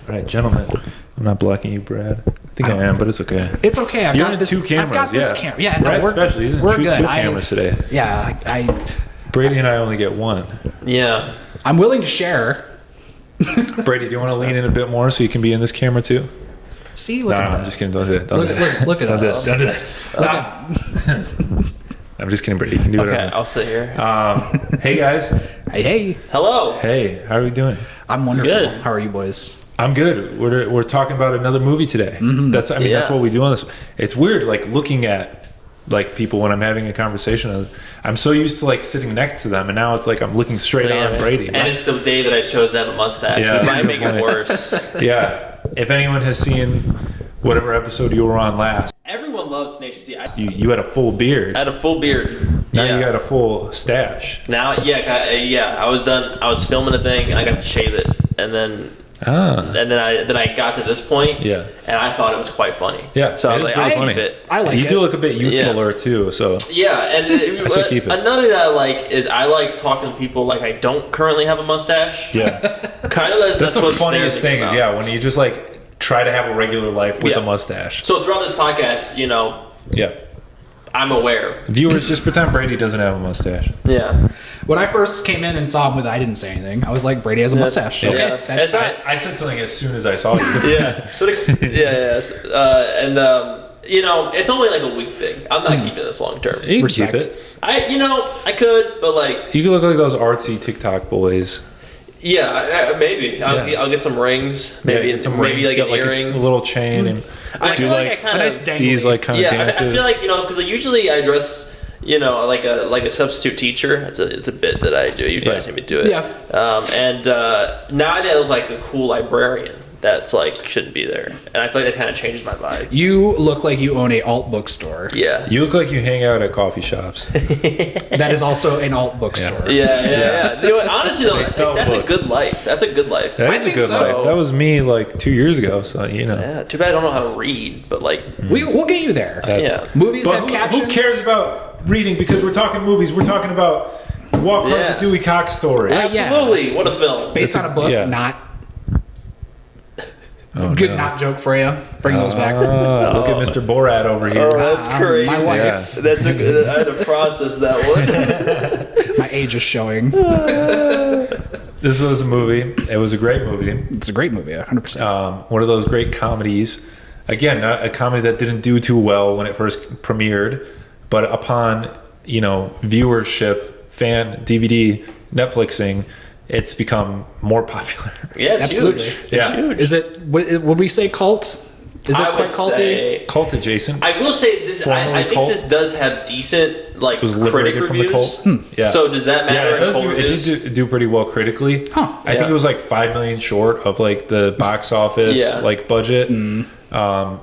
All right, gentlemen. I'm not blocking you, Brad. I think I am, but it's okay. It's okay. I've got this. Two cameras. I've got this camera. Yeah, Brad no, especially. He's in two cameras today. Yeah, Brady and I only get one. Yeah. I'm willing to share. Brady, do you want to lean in a bit more so you can be in this camera too? See, look at that. I'm just kidding. Don't do it. Don't do that. Look at us. Don't do that. I'm just kidding, Brady. You can do whatever. Okay, I'll sit here. Hey, guys. Hey. Hello. Hey, how are we doing? I'm wonderful. Good. How are you boys? I'm good. We're talking about another movie today. Mm-hmm. That's what we do on this. It's weird, like looking at like people when I'm having a conversation. I'm so used to like sitting next to them, and now it's like I'm looking straight on Brady. And it's the day that I chose to have a mustache. Yeah. It might make it worse. Yeah. If anyone has seen whatever episode you were on last, Everyone loves Tenacious D. you had a full beard. I had a full beard. Now you got a full stash. Now, I was done. I was filming a thing, and I got to shave it, and then I got to this point, and I thought it was quite funny. Yeah, so I was like, I'll funny. keep it. I like you it. do look a bit youthfuler too. So yeah, and I say keep it. Another thing that I like is I like talking to people like I don't currently have a mustache. Yeah, kind of. That's the funniest thing is when you just like try to have a regular life with a mustache. So throughout this podcast, I'm aware. Viewers, just pretend Brady doesn't have a mustache. Yeah. When I first came in and saw him I didn't say anything. I was like, Brady has a mustache. Okay. Yeah. That's I said something as soon as I saw you. It's only like a week thing. I'm not keeping this long term. You can Respect. keep it. I could, but like you could look like those artsy TikTok boys. Yeah, maybe. I'll get some rings. Maybe get some maybe rings, like an earring, a little chain, and do like a nice these like kind of dances. I feel like because usually I dress like a substitute teacher. It's a bit that I do. You guys see me do it. Yeah. And now I look like a cool librarian. That's like shouldn't be there, and I feel like that kind of changes my vibe. You look like you own a alt bookstore. Yeah, you look like you hang out at coffee shops. That is also an alt bookstore. Yeah. Honestly, though, that's a good life. That's a good life. That is a good life. That was me like 2 years ago. So Yeah, too bad I don't know how to read, but like we'll get you there. Movies have captions. Who cares about reading? Because we're talking movies. We're talking about Walk Hard, the Dewey Cox Story. Absolutely, what a film! Based on a book, not. Good not joke for you. Bring those back. Look at Mr. Borat over here. Oh, that's crazy. My wife. I had to process that one. My age is showing. This was a movie. It was a great movie. It's a great movie, 100%. One of those great comedies. Again, not a comedy that didn't do too well when it first premiered, but upon viewership, fan DVD, Netflixing, it's become more popular. Yeah, it's absolutely. Huge. It's huge. Is it? Would we say cult? Is it quite culty? Cult adjacent. I will say this. I think this does have decent critic reviews. From the cult. Yeah. So does that matter? Yeah, it did do pretty well critically. Huh. I think it was like $5 million short of like the box office budget.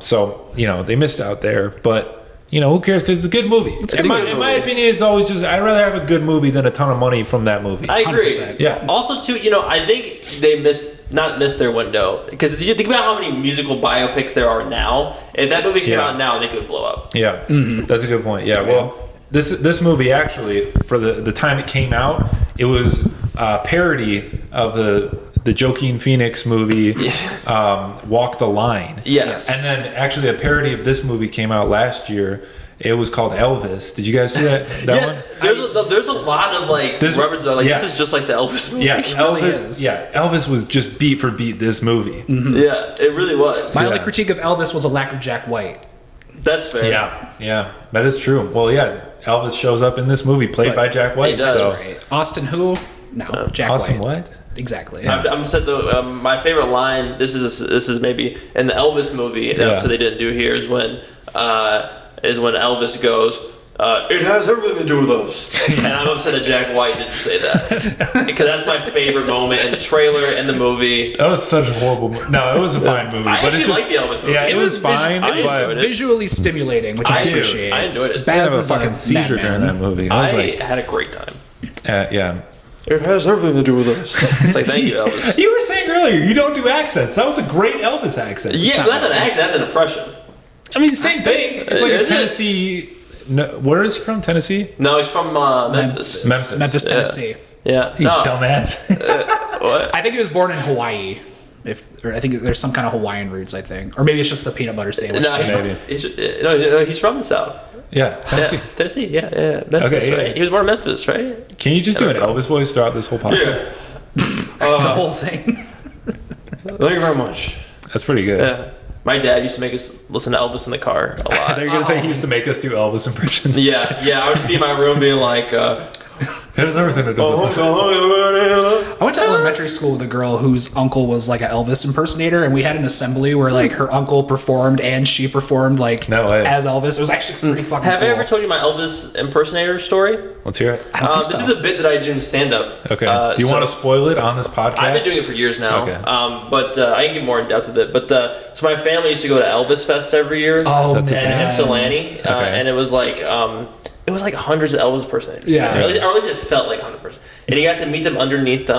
So they missed out there, but. Who cares? Because it's a good movie. In my opinion, it's always just I'd rather have a good movie than a ton of money from that movie. I agree. 100%. Yeah. Also, too, I think they missed their window because if you think about how many musical biopics there are now, if that movie came out now, they could blow up. Yeah, that's a good point. Yeah. Well, this movie actually, for the time it came out, it was a parody of the Joaquin Phoenix movie, Walk the Line. Yes. And then actually a parody of this movie came out last year. It was called Elvis. Did you guys see that one? There's a lot of references. This is just like the Elvis movie. Yeah, Elvis. Yeah, Elvis was just beat for beat this movie. Mm-hmm. Yeah, it really was. My only critique of Elvis was a lack of Jack White. That's fair. Yeah, that is true. Well, Elvis shows up in this is played by Jack White. He does. Right. Austin who? No, Jack Austin White. what? Exactly. Yeah. I'm said though. My favorite line. This is maybe in the Elvis movie. So they didn't do here is when Elvis goes. It has everything to do with us. And I'm upset that Jack White didn't say that because that's my favorite moment in the trailer and the movie. That was such a horrible movie. No, it was a fine movie. I actually liked the Elvis movie. Yeah, it was fine. It was visually stimulating, which I appreciate. I enjoyed it. I had a fucking seizure during that movie. I had a great time. Yeah. It has everything to do with us. It's like, thank you, Elvis. You were saying earlier you don't do accents. That was a great Elvis accent. Yeah, but that's an accent. That's an impression. I mean, same thing. It's like a Tennessee. No, where is he from? Tennessee? No, he's from Memphis. Memphis, Tennessee. Yeah. You dumbass. What? I think he was born in Hawaii. Or I think there's some kind of Hawaiian roots, I think. Or maybe it's just the peanut butter sandwich. He's from the South. Yeah, Tennessee. Tennessee, yeah. Memphis, right? He was born in Memphis, right? Can you just do an Elvis voice throughout this whole podcast? The whole thing. Thank you very much. That's pretty good. Yeah. My dad used to make us listen to Elvis in the car a lot. They're going to say he used to make us do Elvis impressions. Yeah. I would just be in my room being like... It has everything to do with this. I went to elementary school with a girl whose uncle was like an Elvis impersonator, and we had an assembly where like her uncle performed and she performed like as Elvis. It was actually pretty fucking Have cool. I ever told you my Elvis impersonator story? Let's hear it. I don't think This so. is a bit that I do in stand-up. Okay. Do you want to spoil it on this podcast? I've been doing it for years now. Okay. But I can get more in depth with it. But so my family used to go to Elvis Fest every year. Oh, That's man. in Ypsilanti, and it was like hundreds of Elvis impersonators. Yeah. Or at least it felt like 100%. And you got to meet them underneath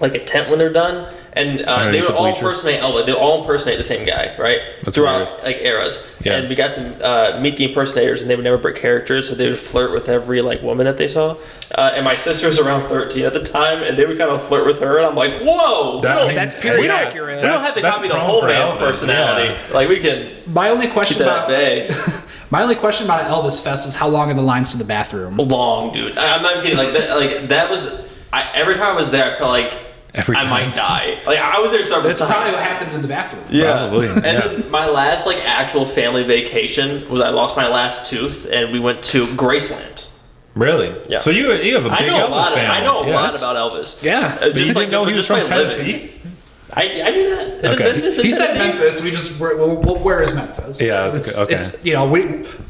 like a tent when they're done, and they would all impersonate Elvis. They would all impersonate the same guy, right? That's throughout weird. like eras. Yeah. And we got to meet the impersonators, and they would never break characters, so they would flirt with every like woman that they saw. And my sister was around 13 at the time, and they would kind of flirt with her, and I'm like, whoa, That's period accurate. we don't have to copy the whole man's personality. Yeah. Like we can My only question keep that about at bay. my only question about an Elvis Fest is how long are the lines to the bathroom? Long, dude. I'm not kidding. That was. Every time I was there, I felt like I might die. Like I was there several That's times. probably what happened in the bathroom. Yeah, Probably, and then my last like actual family vacation was I lost my last tooth, and we went to Graceland. Really? Yeah. So you have a big Elvis family. I know a lot about Elvis. Yeah. But you didn't know he was from Tennessee? I knew that. Is it Okay. Memphis? He said Memphis. We just where is Memphis? Yeah, okay. It's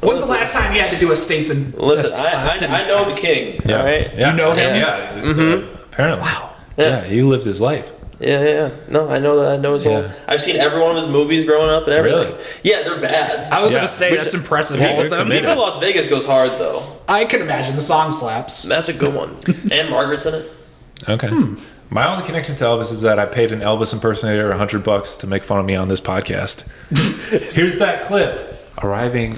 when's the last time you had to do a states and Listen, I know the king. Yeah. All right. Yeah. You know him? Yeah. Apparently. Wow. Yeah, you lived his life. Yeah. No, I know that. I know his whole. I've seen every one of his movies growing up and everything. Really? Yeah, they're bad. I was gonna say that's impressive. Yeah, All of them. Viva Las Vegas goes hard though. I can imagine the song slaps. That's a good one. And Margaret's in it. Okay. My only connection to Elvis is that I paid an Elvis impersonator $100 to make fun of me on this podcast. Here's that clip. Arriving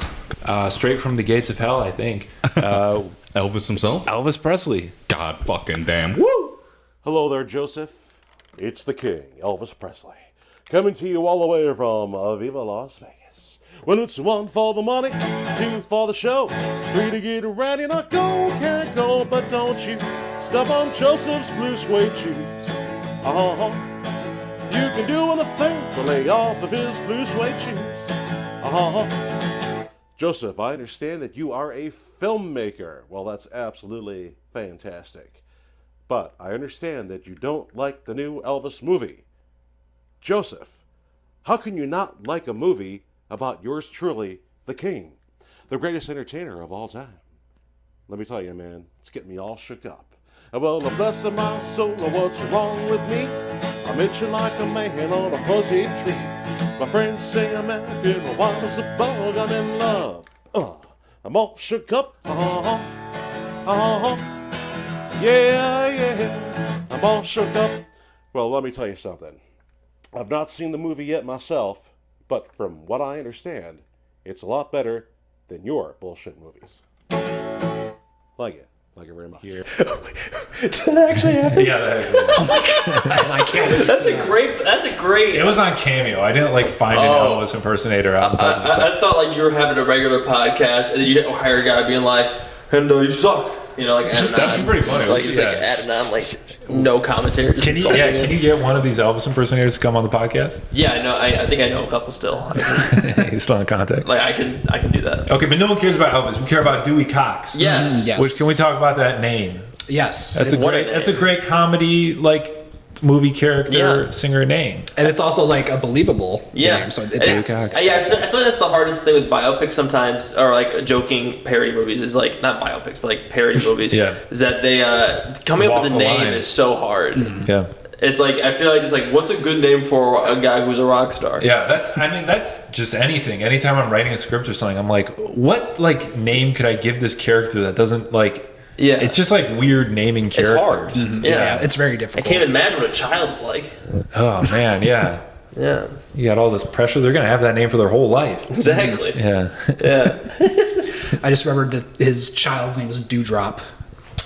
straight from the gates of hell, I think. Elvis himself? Elvis Presley. God fucking damn. Woo! Hello there, Joseph. It's the King, Elvis Presley, coming to you all the way from Viva Las Vegas. Well, it's 1 for the money, 2 for the show, 3 to get ready, not go, can't go, but don't you step on Joseph's blue suede shoes. You can do anything to lay off of his blue suede shoes. Joseph, I understand that you are a filmmaker. Well, that's absolutely fantastic. But I understand that you don't like the new Elvis movie. Joseph, how can you not like a movie about yours truly, the King, the greatest entertainer of all time? Let me tell you, man, it's getting me all shook up. Well, bless my soul, what's wrong with me? I'm itching like a man on a fuzzy tree. My friends say I'm acting wild as a bug, I'm in love. I'm all shook up. Yeah, I'm all shook up. Well, let me tell you something. I've not seen the movie yet myself, but from what I understand, it's a lot better than your bullshit movies. Like it very much. Did that actually happen? Yeah, that happened. I can't wait to That's see a that. great. That's a great. It was on Cameo. I didn't find an Elvis impersonator out in public. I thought like you were having a regular podcast and then you hire a guy being like, "And you suck," like adding That's on. pretty funny. Like he's like adding on no commentary. Just Can you get one of these Elvis impersonators to come on the podcast? Yeah, I know. I think I know a couple still. He's still in contact. Like I can do that. Okay, but no one cares about Elvis. We care about Dewey Cox. Yes. Yes. Which, can we talk about that name? Yes. That's a great comedy movie character singer name. And it's also a believable name. So I feel like that's the hardest thing with biopics sometimes, or joking parody movies is not biopics, but parody movies. Yeah. Is that they coming up with a name is so hard. Yeah. It's I feel like it's what's a good name for a guy who's a rock star? Yeah, that's just anything. Anytime I'm writing a script or something, I'm like, what name could I give this character that doesn't Yeah. It's just weird naming characters. It's hard. Mm-hmm. Yeah. It's very I difficult. can't imagine what a child's like. Oh man, yeah. Yeah. You got all this pressure. They're gonna have that name for their whole life. Exactly. Yeah. Yeah. I just remembered that his child's name was Dewdrop.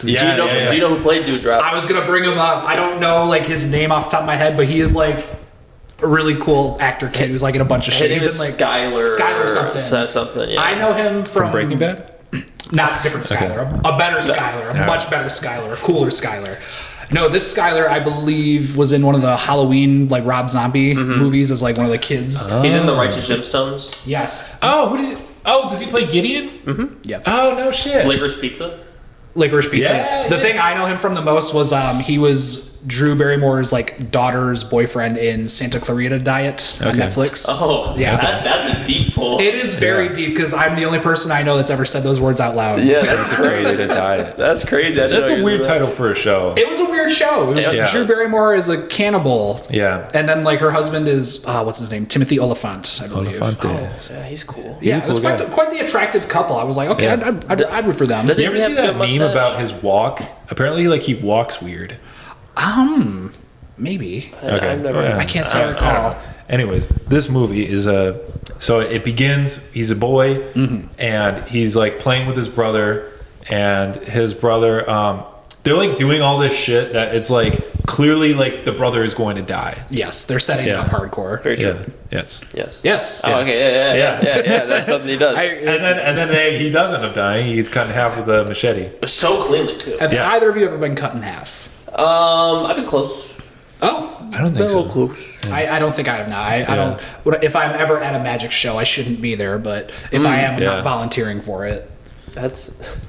Do you know who played Dewdrop? I was gonna bring him up. I don't know his name off the top of my head, but he is a really cool actor kid who's like in a bunch of shit. He's in like Skyler something. Yeah. I know him from Breaking Bad. Not different Skyler, a better Skyler, a much better Skyler, a cooler Skyler. No, this Skyler, I believe, was in one of the Halloween, like, Rob Zombie movies as, like, one of the kids. He's in The Righteous Gemstones. Yes. Oh, does he play Gideon? Mm-hmm. Yep. Oh, no shit. Licorice Pizza. Yeah, the thing I know him from the most was he was Drew Barrymore's like daughter's boyfriend in Santa Clarita Diet on Netflix. Oh, yeah, that's a deep pull. It is very deep because I'm the only person I know that's ever said those words out loud. Yeah, that's crazy to diet. That's crazy. That's a weird title for a show. It was a weird show. It was Drew Barrymore is a cannibal. Yeah, and then like her husband is what's his name? Timothy Olyphant, I believe. Yeah, he's cool. It was quite the attractive couple. I was like, okay, I'd root for them. Did you ever see that meme about his walk? Apparently, like he walks weird. Maybe. Okay. I can't say I recall. Anyways, this movie is so it begins. He's a boy, and he's like playing with his brother, and his brother. They're like doing all this shit that it's like clearly like the brother is going to die. Yes, they're setting it up hardcore. Very true. Yeah. Yes. Oh, okay. Yeah. That's something he does. And then he does end up dying. He's cut in half with a machete. So cleanly too. Have either of you ever been cut in half? I've been close. Oh, I don't think so. Close. Yeah. I don't think I have now. I don't. If I'm ever at a magic show, I shouldn't be there. But if I am, I'm not volunteering for it. That's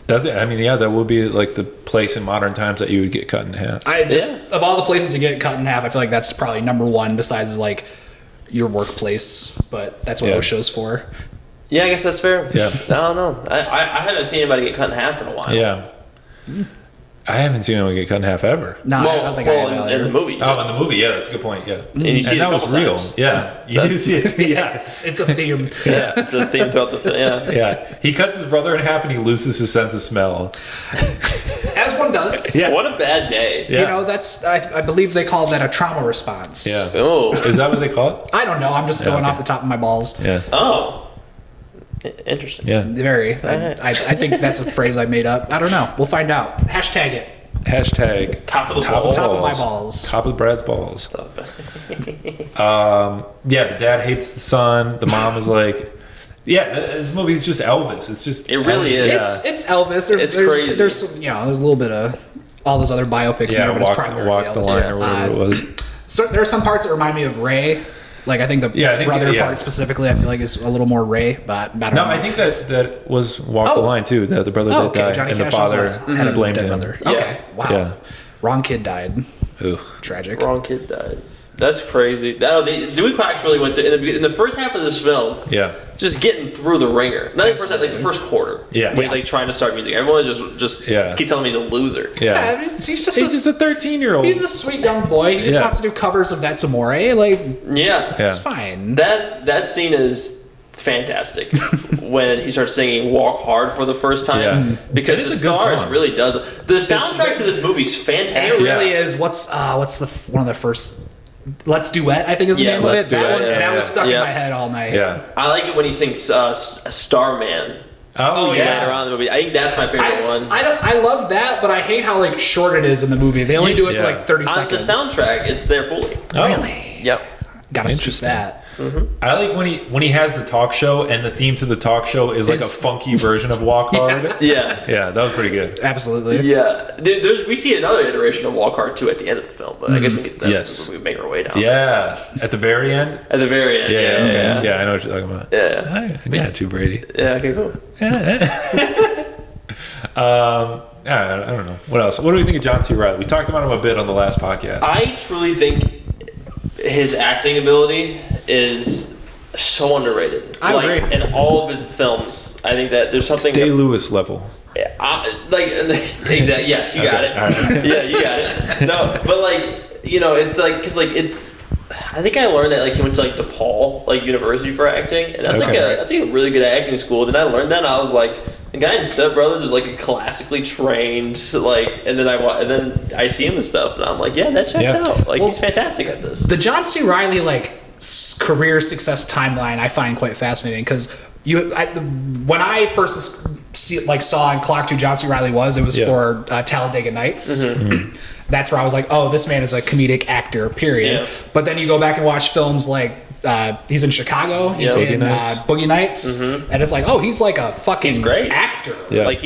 it. I mean, that would be like the place in modern times that you would get cut in half. Of all the places to get cut in half, I feel like that's probably number one besides like your workplace. But that's what OSHA's for. Yeah, I guess that's fair. Yeah. I don't know. I haven't seen anybody get cut in half in a while. Yeah. I haven't seen anyone get cut in half ever. No, I don't think I have in the movie. Oh, in the movie, that's a good point. Yeah, and you see that was real. Times. Yeah, you do see it. Yeah, it's a theme. Yeah, it's a theme throughout the film. Yeah. He cuts his brother in half and he loses his sense of smell. As one does. Yeah. What a bad day. Yeah. You know, that's I believe they call that a trauma response. Yeah. Oh, is that what they call it? I don't know. I'm just going off the top of my balls. Yeah. Oh. Interesting. Yeah. Very. I think that's a phrase I made up. I don't know. We'll find out. Hashtag it. Hashtag top of the balls. Top of my balls. Top of Brad's balls. Yeah, the dad hates the son. The mom is like, this movie's just Elvis. It's just it really is. It's Elvis. There's crazy. There's there's a little bit of all those other biopics in there, but it's primarily Walk the Line or whatever it was. So there are some parts that remind me of Ray. Like I think the brother part specifically, I feel like is a little more Ray, but I don't know. I think that was Walk the Line too. That the brother did die, Johnny and Cash the father had a blamed dead him. brother. Yeah. Okay, wow. Yeah. Wrong kid died. Ooh, tragic. Wrong kid died. That's crazy. Dewey Cox really went in the first half of this film. Yeah. Just getting through the ringer. Not the first half, like the first quarter. Yeah. When he's like trying to start music. Everyone just keeps telling me he's a loser. Yeah, he's just a 13-year-old. He's a sweet young boy. He just wants to do covers of That's Amore. Like, it's fine. That scene is fantastic when he starts singing "Walk Hard" for the first time because the stars really does. The soundtrack to this movie's fantastic. It really is. What's one of the first? Let's Duet, I think is the name of it. That was stuck in my head all night. Yeah, I like it when he sings "Starman." Oh yeah, later on in the movie. I think that's my favorite one. I love that, but I hate how like short it is in the movie. They only do it for like 30 seconds. On the soundtrack, it's there fully. Oh. Really? Yep. Gotta stress that. Mm-hmm. I like when he has the talk show and the theme to the talk show is like a funky version of Walk Hard. Yeah, that was pretty good. Absolutely. Yeah, we see another iteration of Walk Hard too at the end of the film, but I guess we get that when we make our way down. Yeah, at the very end. At the very end. Yeah, I know what you're talking about. Yeah, I got you, Brady. Yeah, okay, cool. I don't know what else. What do we think of John C. Reilly? We talked about him a bit on the last podcast. I truly think his acting ability is so underrated. I agree. In all of his films, I think that there's something. Day-Lewis level. Exactly. Yes, you got it. Right. Yeah, you got it. No, but it's like because it's. I think I learned that like he went to like DePaul University for acting, and that's that's a really good acting school. Then I learned that, and I was like, the guy in Step Brothers is like a classically trained and then I see him and stuff, and I'm like, that checks out. Like he's fantastic at this. The John C. Reilly career success timeline I find quite fascinating because when I first saw and clocked who John C. Reilly was, it was for Talladega Nights. Mm-hmm. that's where I was like, oh, this man is a comedic actor, period. Yeah. But then you go back and watch films like he's in Chicago, he's in Boogie Nights, and it's like, oh, he's like a fucking great actor. Yeah. Like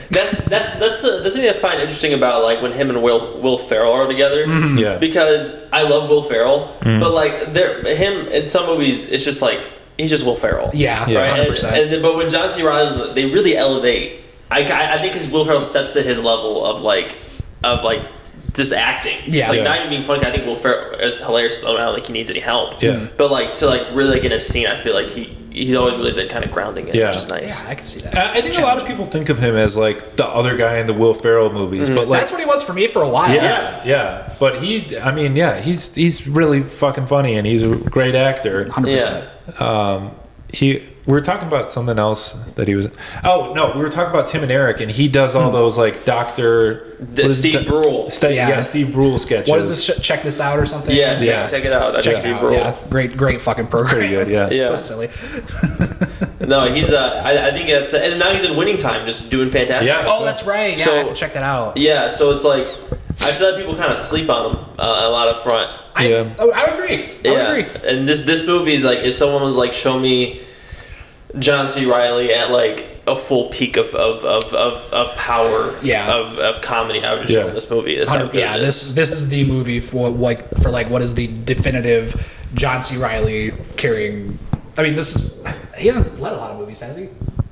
that's the thing I find interesting about like when him and Will Ferrell are together. Yeah. Because I love Will Ferrell, but like him in some movies, it's just like he's just Will Ferrell. Yeah, right. 100%. But when John C. Reilly, they really elevate. I think because Will Ferrell steps to his level of like just acting. Yeah. It's like not even being funny. I think Will Ferrell is hilarious. I don't think he needs any help. Yeah. But like to like really like in a scene, I feel like he's always really been kind of grounding it, which is nice. Yeah, I can see that. I think a lot of people think of him as like the other guy in the Will Ferrell movies, but like That's what he was for me for a while. yeah. But he's really fucking funny and he's a great actor. 100%. We were talking about something else that he was. Oh no, we were talking about Tim and Eric, and he does all those like Steve Brule. Steve Brule sketches. What is this? Check this out or something? Yeah, check it out. Check Steve it out. Brule. Yeah, great fucking program. Pretty good, yeah. So silly. No, he's I think and now he's in Winning Time, just doing fantastic. Yeah. Oh, that's right. Yeah, So- I have to check that out. Yeah, so it's like I feel like people kind of sleep on him a lot up front. I would agree. I would agree. And this movie is like if someone was like show me John C. Reilly at like a full peak of power of comedy, I would just show him this movie. That's how good it is. This is the movie for what is the definitive John C. Reilly carrying. I mean, he hasn't led a lot of movies, has he?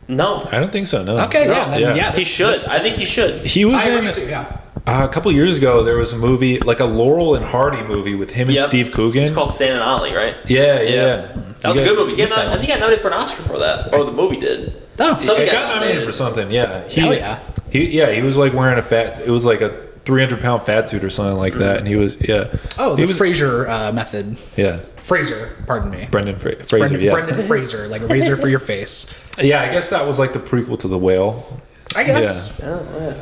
No, I don't think so. No. Okay, No. yeah. he should. I think he should. He was I in agree too, yeah. a couple years ago. There was a movie like a Laurel and Hardy movie with him and Steve Coogan. It's called Stan and Ollie, right? Yeah. That was a good movie. I think he got nominated for an Oscar for that, or the movie did. Oh, It got nominated for something. Yeah. He was like wearing it was like a 300-pound fat suit or something like that, and he was the Fraser method. Yeah. Fraser, pardon me. Brendan Fraser. Brendan Fraser, like a razor for your face. Yeah, I guess that was like the prequel to The Whale. I guess. Oh, yeah.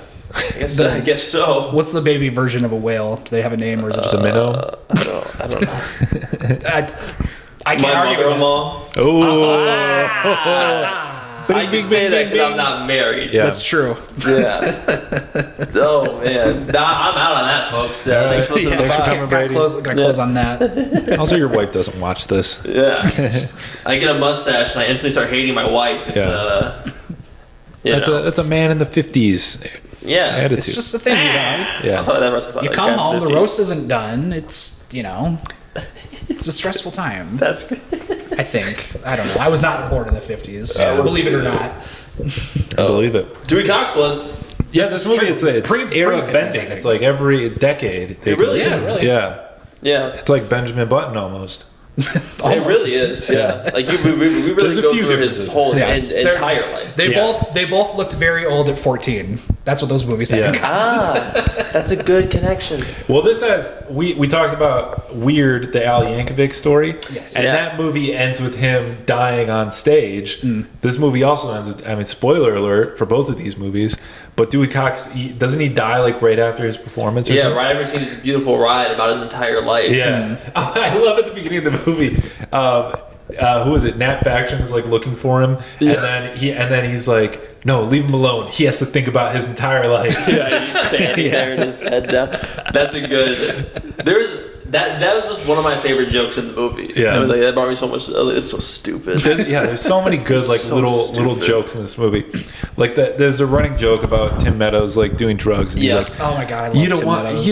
I guess so. What's the baby version of a whale? Do they have a name, or is it just a minnow? I don't know. I can't argue with mother-in-law. I can say that because I'm not married. Yeah. That's true. Yeah. Oh man, I'm out on that, folks. Thanks for listening to the Thanks for pod. coming, Brady. Gotta close on that. Also, your wife doesn't watch this. Yeah. I get a mustache and I instantly start hating my wife. It's That's a man in the 50s. Yeah. Attitude. It's just a thing, you know. Yeah. I'll tell you that rest of the You come home, the roast isn't done. It's it's a stressful time. That's good. I think. I don't know. I was not born in the 50s. Believe it or not. I believe it. Dewey Cox was. Yeah, this movie, it's era pre-50s, bending. It's like every decade. It really is. Really. Yeah. Yeah. It's like Benjamin Button almost. It really is. Yeah. Like we really There's a go few through his differences. whole Yes. entire life. They both looked very old at 14. That's what those movies have. Yeah. That's a good connection. Well, this has we talked about Weird, the Al Yankovic story. Yes. And that movie ends with him dying on stage. This movie also ends with, spoiler alert for both of these movies, but Dewey Cox, doesn't he die like right after his performance or something? Right after seeing this beautiful ride about his entire life. Yeah. I love at the beginning of the movie, who was it? Nat Faction is like looking for him, and then he's like, no, leave him alone. He has to think about his entire life. Yeah, he's standing there and his head down. That's a good. That was one of my favorite jokes in the movie. Yeah, I was like, that brought me so much. It's so stupid. There's so many good like So little jokes in this movie. Like there's a running joke about Tim Meadows like doing drugs, and he's like, Oh my god, I love you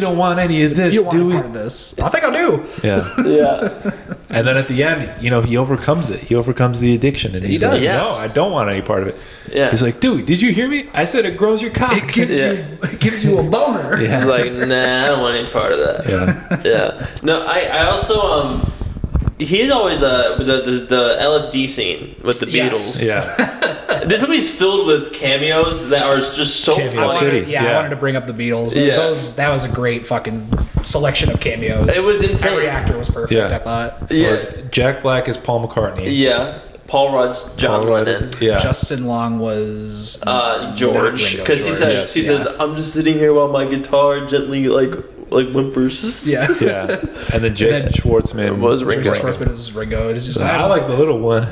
don't want any of this, You don't do want we? part of this. I think I do. Yeah. Yeah. And then at the end, he overcomes it. He overcomes the addiction, and he's does. like, Yeah. "No, I don't want any part of it." Yeah. He's like, "Dude, did you hear me? I said it grows your cock." It gives you a boner. He's like, nah, I don't want any part of that. Yeah. No, I also he's always the LSD scene with the Beatles. Yeah. This movie's filled with cameos that are just so Cameo funny. City. I wanted to bring up the Beatles. Yeah. That was a great fucking selection of cameos. It was insane. Every actor was perfect, Yeah. I thought. Yeah. Jack Black is Paul McCartney. Yeah. Paul Rudd's John Paul Rudd Lennon. is- Yeah. Justin Long was George, Ringo because he George. says, I'm just sitting here while my guitar gently like whimpers. Yeah. Yeah. And then Jason Schwartzman was Ringo. Schwartzman is Ringo. It's just I like the little one.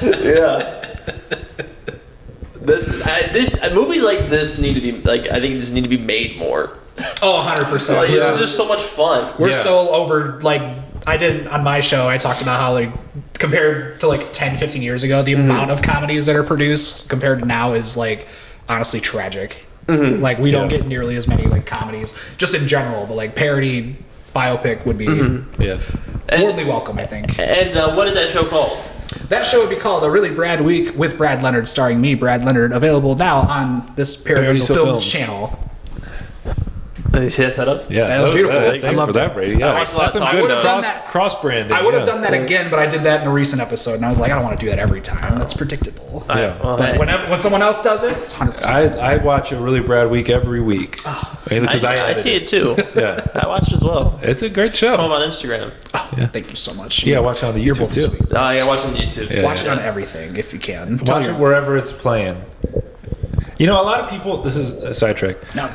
Yeah. movies like this need to be like. I think this need to be made more. Oh, 100%. Like, This is just so much fun. We're so over, like, I did on my show, I talked about how, like, compared to, like, 10, 15 years ago, the amount of comedies that are produced compared to now is, like, honestly tragic. Like, we don't get nearly as many, like, comedies, just in general, but, like, parody biopic would be warmly welcome, I think. And what is that show called? That show would be called A Really Brad Week with Brad Leonard, starring me, Brad Leonard, available now on this Paradizo Films channel. Did you see that setup? Yeah, that was beautiful. I love that. Yeah, I watched a lot of good that cross-branding. I would have done that again, but I did that in a recent episode, and I was like, I don't want to do that every time. That's predictable. Yeah, but when someone else does it, it's 100%. I watch A Really Brad Week every week because I see it too. Yeah, I watch it as well. It's a great show. I'm on Instagram. Thank you so much. Yeah, watch it on the YouTube too. Sweet. Oh yeah, watch it on YouTube. Yeah. Watch it on everything if you can. Watch it wherever it's playing. You know, a lot of people. This is a sidetrack. No.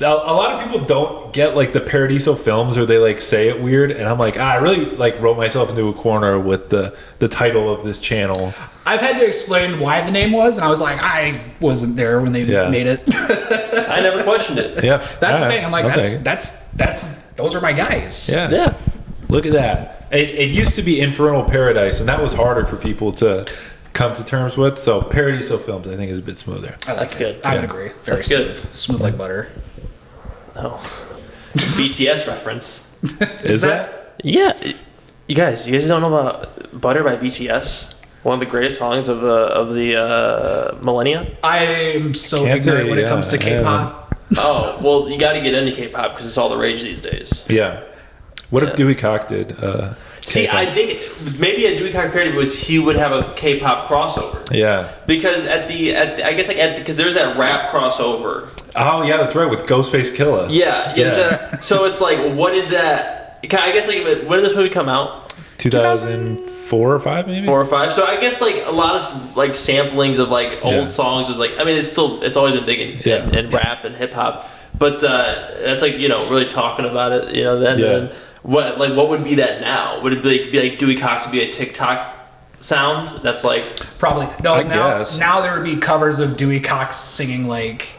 A lot of people don't get like the Paradiso films, or they like say it weird, and I'm like, I really like wrote myself into a corner with the title of this channel. I've had to explain why the name was, and I was like, I wasn't there when they made it. I never questioned it. Yeah, that's the thing. I'm like, that's those are my guys. Yeah. Look at that. It used to be Infernal Paradise, and that was harder for people to come to terms with. So Paradiso Films, I think, is a bit smoother. That's good. I would agree. Very That's smooth. good. Smooth like butter. No. BTS reference. Is that? Yeah. You guys don't know about Butter by BTS? One of the greatest songs of the millennia. I'm so ignorant when it comes to K-pop. Oh, well, you got to get into K-pop because it's all the rage these days. Yeah. What if Dewey Cox did? See, K-pop? I think maybe a Dewey Cox parody was he would have a K-pop crossover. Yeah. Because because there's that rap crossover. Oh yeah, that's right, with Ghostface Killah. Yeah. So it's like, what is that? I guess like, when did this movie come out? 2004 or 5 maybe. 4 or 5. So I guess like a lot of like samplings of like old songs was like, I mean, it's always been big in rap and hip hop, but that's like, you know, really talking about it, you know, then. Yeah. And what would be that now? Would it be like Dewey Cox would be a TikTok sound? That's like probably no. I guess. Now there would be covers of Dewey Cox singing like.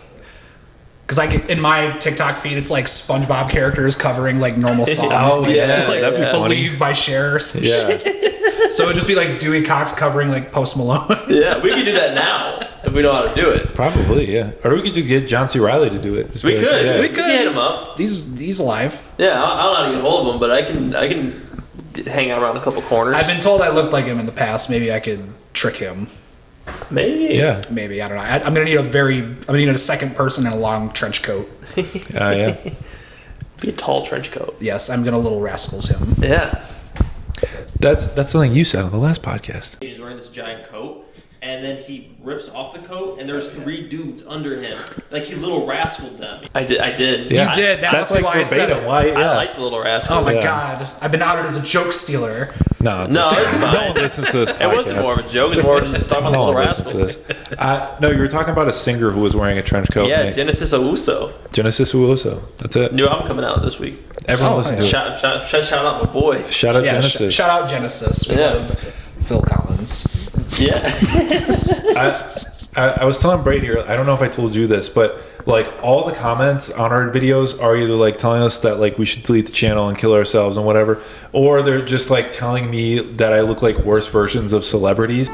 Because I get in my TikTok feed, it's like SpongeBob characters covering like normal songs. That'd be Believe funny. by Cher. Yeah. So it'd just be like Dewey Cox covering like Post Malone. Yeah, we could do that now if we know how to do it. Probably, yeah. Or we could just get John C. Reilly to do it. Just We be like, could. yeah. We could hit him up. He's alive. Yeah, I don't know how to get hold of him, but I can hang out around a couple corners. I've been told I looked like him in the past. Maybe I could trick him. Maybe. Yeah. Maybe, I don't know. I'm gonna need a second person in a long trench coat. Yeah. Be a tall trench coat. Yes, I'm gonna Little Rascals him. Yeah. That's something you said on the last podcast. He's wearing this giant coat, and then he rips off the coat, and there's 3 dudes under him. Like he Little Rascaled them. I did. Yeah. You did. That's like why I said verbatim. it. Why? Yeah. I like the Little Rascals. Oh my god, I've been outed as a joke stealer. No, No, it's fine. No one listens to this podcast. It wasn't more of a joke. It was more just talking about the No Little one listens to Rascals. this. No, you were talking about a singer who was wearing a trench coat. Yeah, Genesis Owusu. Genesis Uoso. That's it. New album coming out this week. Everyone listen to it. Shout out my boy. Shout out Genesis. Shout out Genesis. We love Phil Collins. Yeah. I was telling Brady, I don't know if I told you this, but like all the comments on our videos are either like telling us that like we should delete the channel and kill ourselves and whatever, or they're just like telling me that I look like worse versions of celebrities.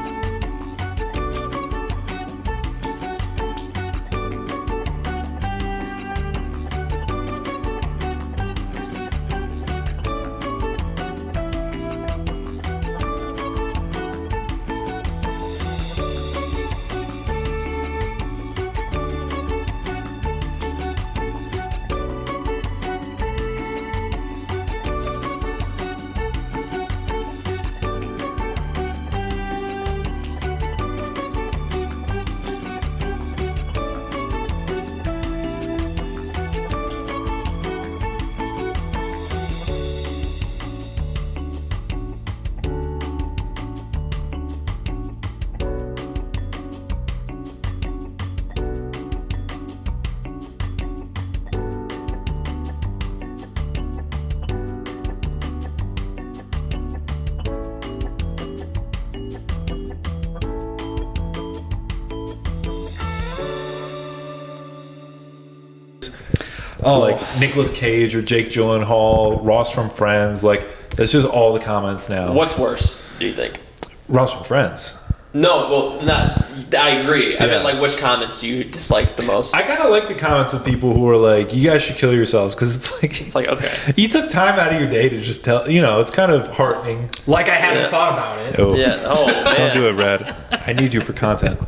like Nicolas Cage or Jake Gyllenhaal, Ross from Friends. Like that's just all the comments now. What's worse, do you think? Ross from Friends. No, well, not. I agree. I Yeah. meant like which comments do you dislike the most? I kind of like the comments of people who are like, "You guys should kill yourselves," because It's like okay. you took time out of your day to just tell. It's kind of heartening. Like I haven't thought about it. Oh, Yeah. Oh man. don't do it, Red. I need you for content.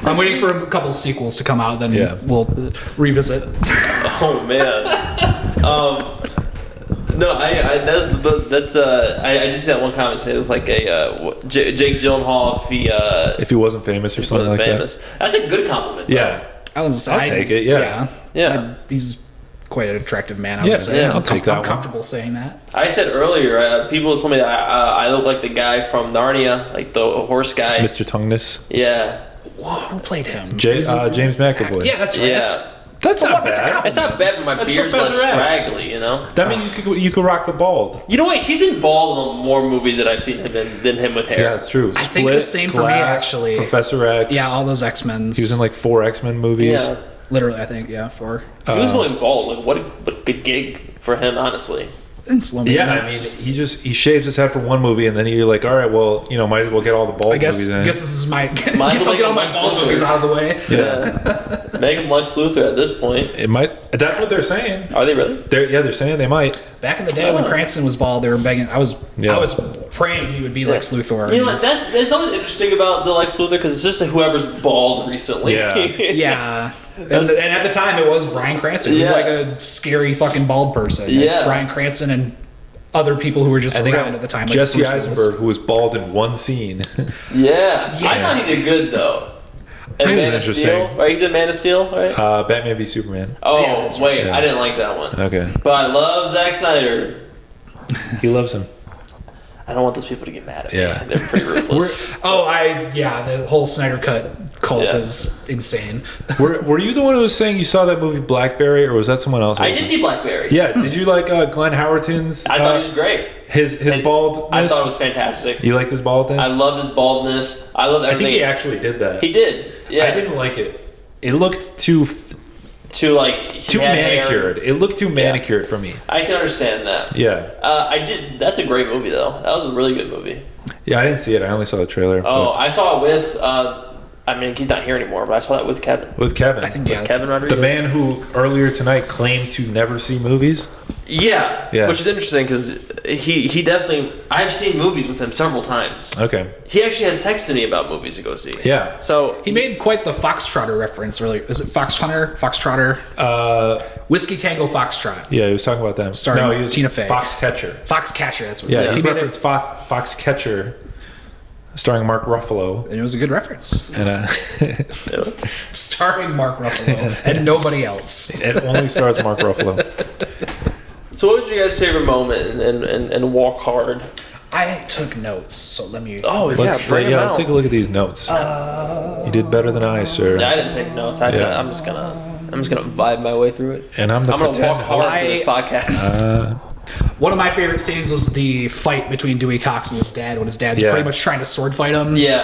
I'm waiting for a couple sequels to come out, then we'll revisit. Oh man. No, I just see that one comment saying it was like a Jake Gyllenhaal If he wasn't famous or something like famous. That's a good compliment. Though. that. Yeah. I'll take it, yeah. He's quite an attractive man, I would say. yeah, I'll take that I'm one. comfortable saying that. I said earlier, people told me that I look like the guy from Narnia, like the horse guy. Mr. Tongueness. Yeah. Whoa, who played him? James McAvoy. Yeah, that's right. Yeah. That's not That's a bad. compliment. It's not bad, but my That's beard's less Professor X. straggly, you know? That means you could rock the bald. You know what? He's been bald in more movies that I've seen him than him with hair. Yeah, it's true. I think the same for me, actually. Professor X. Yeah, all those X-Men's. He was in like 4 X-Men movies. Yeah. Literally, I think, 4. He was going bald. Like, what a good gig for him, honestly. In slow Yeah, minutes. I mean, he shaves his head for one movie, and then you're like, all right, well, might as well get all the bald I guess movies in. this is my get Mine's like all my Lex bald Luthor. movies out of the way. Yeah, Make him Lex Luthor at this point. it might. That's what they're saying. Are they really? They're saying they might. Back in the day when Cranston was bald, they were begging. I was praying he would be Lex Luthor. You know what? That's always interesting about the Lex Luthor because it's just like whoever's bald recently. Yeah. Yeah. And at the time, it was Bryan Cranston. He was Yeah. like a scary fucking bald person. It's Yeah. Bryan Cranston and other people who were just I think around at the time. Like Jesse Bruce Willis. Eisenberg, who was bald in one scene. Yeah. I thought he did good though. And He was Man of interesting. Steel, right? He's in Man of Steel, right? Batman v Superman. Oh Yeah, that's wait, right. I didn't like that one. Okay, But I love Zack Snyder. he loves him. I don't want those people to get mad at me. Yeah. They're pretty ruthless. The whole Snyder Cut cult Yeah. is insane. Were you the one who was saying you saw that movie Blackberry, or was that someone else? I did see Blackberry. Yeah, did you like Glenn Howerton's? I thought he was great. His baldness. I thought it was fantastic. You liked his baldness? I loved his baldness. I loved I everything. think he actually did that. He did. Yeah. I didn't like it. It looked too Too like too he had hair. manicured. It looked too manicured for me. I can understand that. Yeah. I did. That's a great movie though. That was a really good movie. Yeah, I didn't see it. I only saw the trailer. Oh, but- I saw it with. I mean, he's not here anymore, but I saw that with Kevin. with Kevin. I think Kevin Rodriguez. The man who earlier tonight claimed to never see movies. Yeah. Yeah. Which is interesting because he definitely. I've seen movies with him several times. Okay. He actually has texted me about movies to go see. Yeah. So He made quite the Foxtrotter reference earlier. Is it Foxtrotter? Whiskey Tango Foxtrot. Yeah, he was talking about them. Starring he was Tina Fey. Foxcatcher. Foxcatcher, that's what Yeah, it is. he He made referenced it, Foxcatcher, starring Mark Ruffalo. and it was a good reference. And Starring Mark Ruffalo and nobody else. it only stars Mark Ruffalo. So what was your guys' favorite moment in Walk Hard? I took notes, so let me. Oh Let's let's take a look at these notes. You did better than I, sir. I didn't take notes. I said Yeah. I'm just gonna vibe my way through it. And I'm I'm gonna pretend walk hard host. through this podcast. One of my favorite scenes was the fight between Dewey Cox and his dad when his dad's Yeah. pretty much trying to sword fight him. Yeah.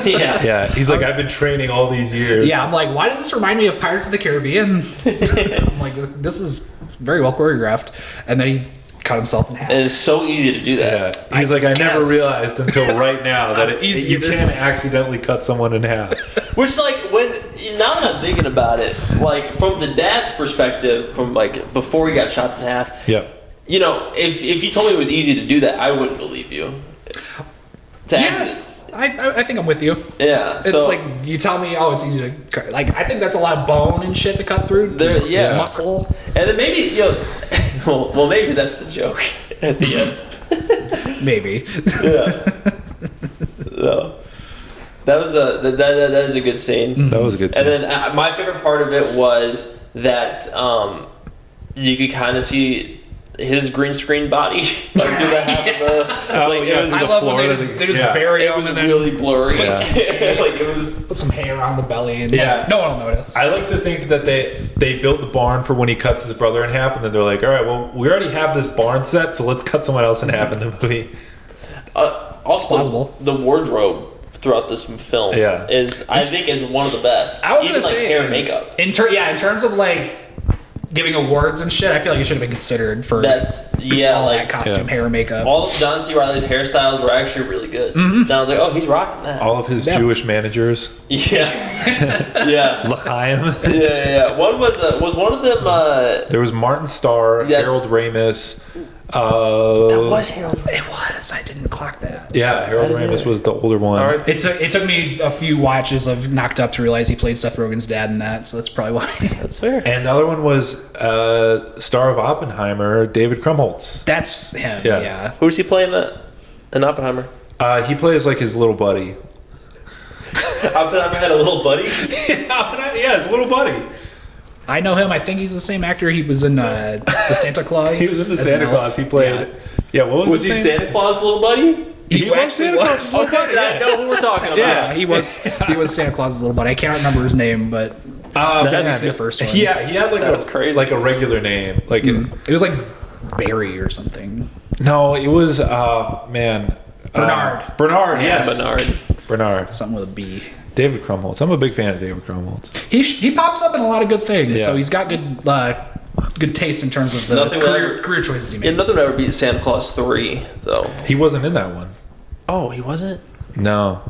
Yeah. Yeah, he's like, I've been training all these years. Yeah, I'm like, why does this remind me of Pirates of the Caribbean? I'm like, this is very well choreographed. And then he cut himself in half. And it's so easy to do that. Yeah. He's like, I never guess. realized until right now that How easy you it can is. accidentally cut someone in half. Which, like, now that I'm thinking about it, like, from the dad's perspective, from, like, before he got chopped in half, Yeah. you know, if you told me it was easy to do that, I wouldn't believe you. Yeah, I think I'm with you. Yeah. It's so, like, you tell me, oh, it's easy to cut. Like, I think that's a lot of bone and shit to cut through. Yeah. Muscle. And then maybe, well, maybe that's the joke at the end. Maybe. Yeah. No. That was that is a good scene. That was a good scene. And then my favorite part of it was that you could kind of see his green screen body like through the half of the. Like, yeah, it was, I the love when floor, they just yeah. bury it him was and then really blurry. Yeah. Like it was. put some hair on the belly and Yeah. no one will notice. I like to think that they built the barn for when he cuts his brother in half, and then they're like, all right, well, we already have this barn set, so let's cut someone else in half in the movie. Also, plausible. the wardrobe throughout this film. Yeah. I think is one of the best. I was Even, gonna say hair and makeup. In terms of like giving awards and shit, I feel like it should have been considered for all that costume, hair, and makeup. All of John C. Reilly's hairstyles were actually really good. And I was like, oh, he's rocking that. All of his Jewish managers. Yeah. Yeah. L'chaim. Yeah. One was one of them. There was Martin Starr, Yes. Harold Ramis. That was Harold. It was. I didn't clock that. Yeah, Harold Ramis was the older one. All right. It took me a few watches of Knocked Up to realize he played Seth Rogen's dad in that, so that's probably why. That's fair. And the other one was star of Oppenheimer, David Krumholtz. That's him. Yeah. Yeah. Who does he play in that? In Oppenheimer. He plays like his little buddy. Oppenheimer had a little buddy. Oppenheimer, yeah, his little buddy. I know him. I think he's the same actor. He was in the Santa Claus. He was in the as Santa an elf. Claus. He played. Yeah, what was Was he his name? Santa Claus' little buddy? He was actually Santa was. Claus' little buddy. I know who we're talking about. Yeah, he was Santa Claus's little buddy. I can't remember his name, but Man, that's the first one. he had like That's crazy. like a regular name. Like it was like Barry or something. no, it was Bernard. Bernard, yes. Bernard. Something with a B. David Krumholtz. I'm a big fan of David Krumholtz. He pops up in a lot of good things, Yeah. so he's got good taste in terms of the Nothing will career choices he Yeah, makes. nothing would ever beat Santa Claus 3, though. He wasn't in that one. Oh, he wasn't? No.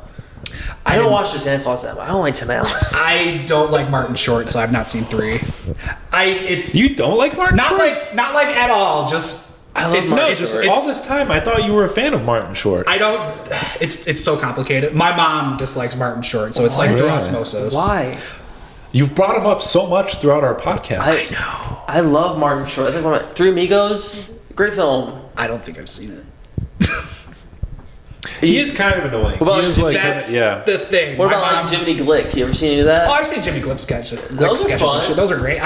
I don't watch the Santa Claus that much. I don't like Tim Allen. I don't like Martin Short, so I've not seen 3. It's You don't like Martin not Short? like at all. Just I love it's, Martin it's, Short. it's- All this time, I thought you were a fan of Martin Short. I don't. It's so complicated. My mom dislikes Martin Short, so it's like through Why? osmosis. Why? You've brought him up so much throughout our podcast. I love Martin Short. That's like one of my, Three Amigos, great film. I don't think I've seen it. He is kind of annoying. What about He is like, That's yeah. the thing. What My about mom- like Jiminy Glick? You ever seen any of that? Oh, I've seen Jimmy Glick sketches Those are and fun. shit. Those are great.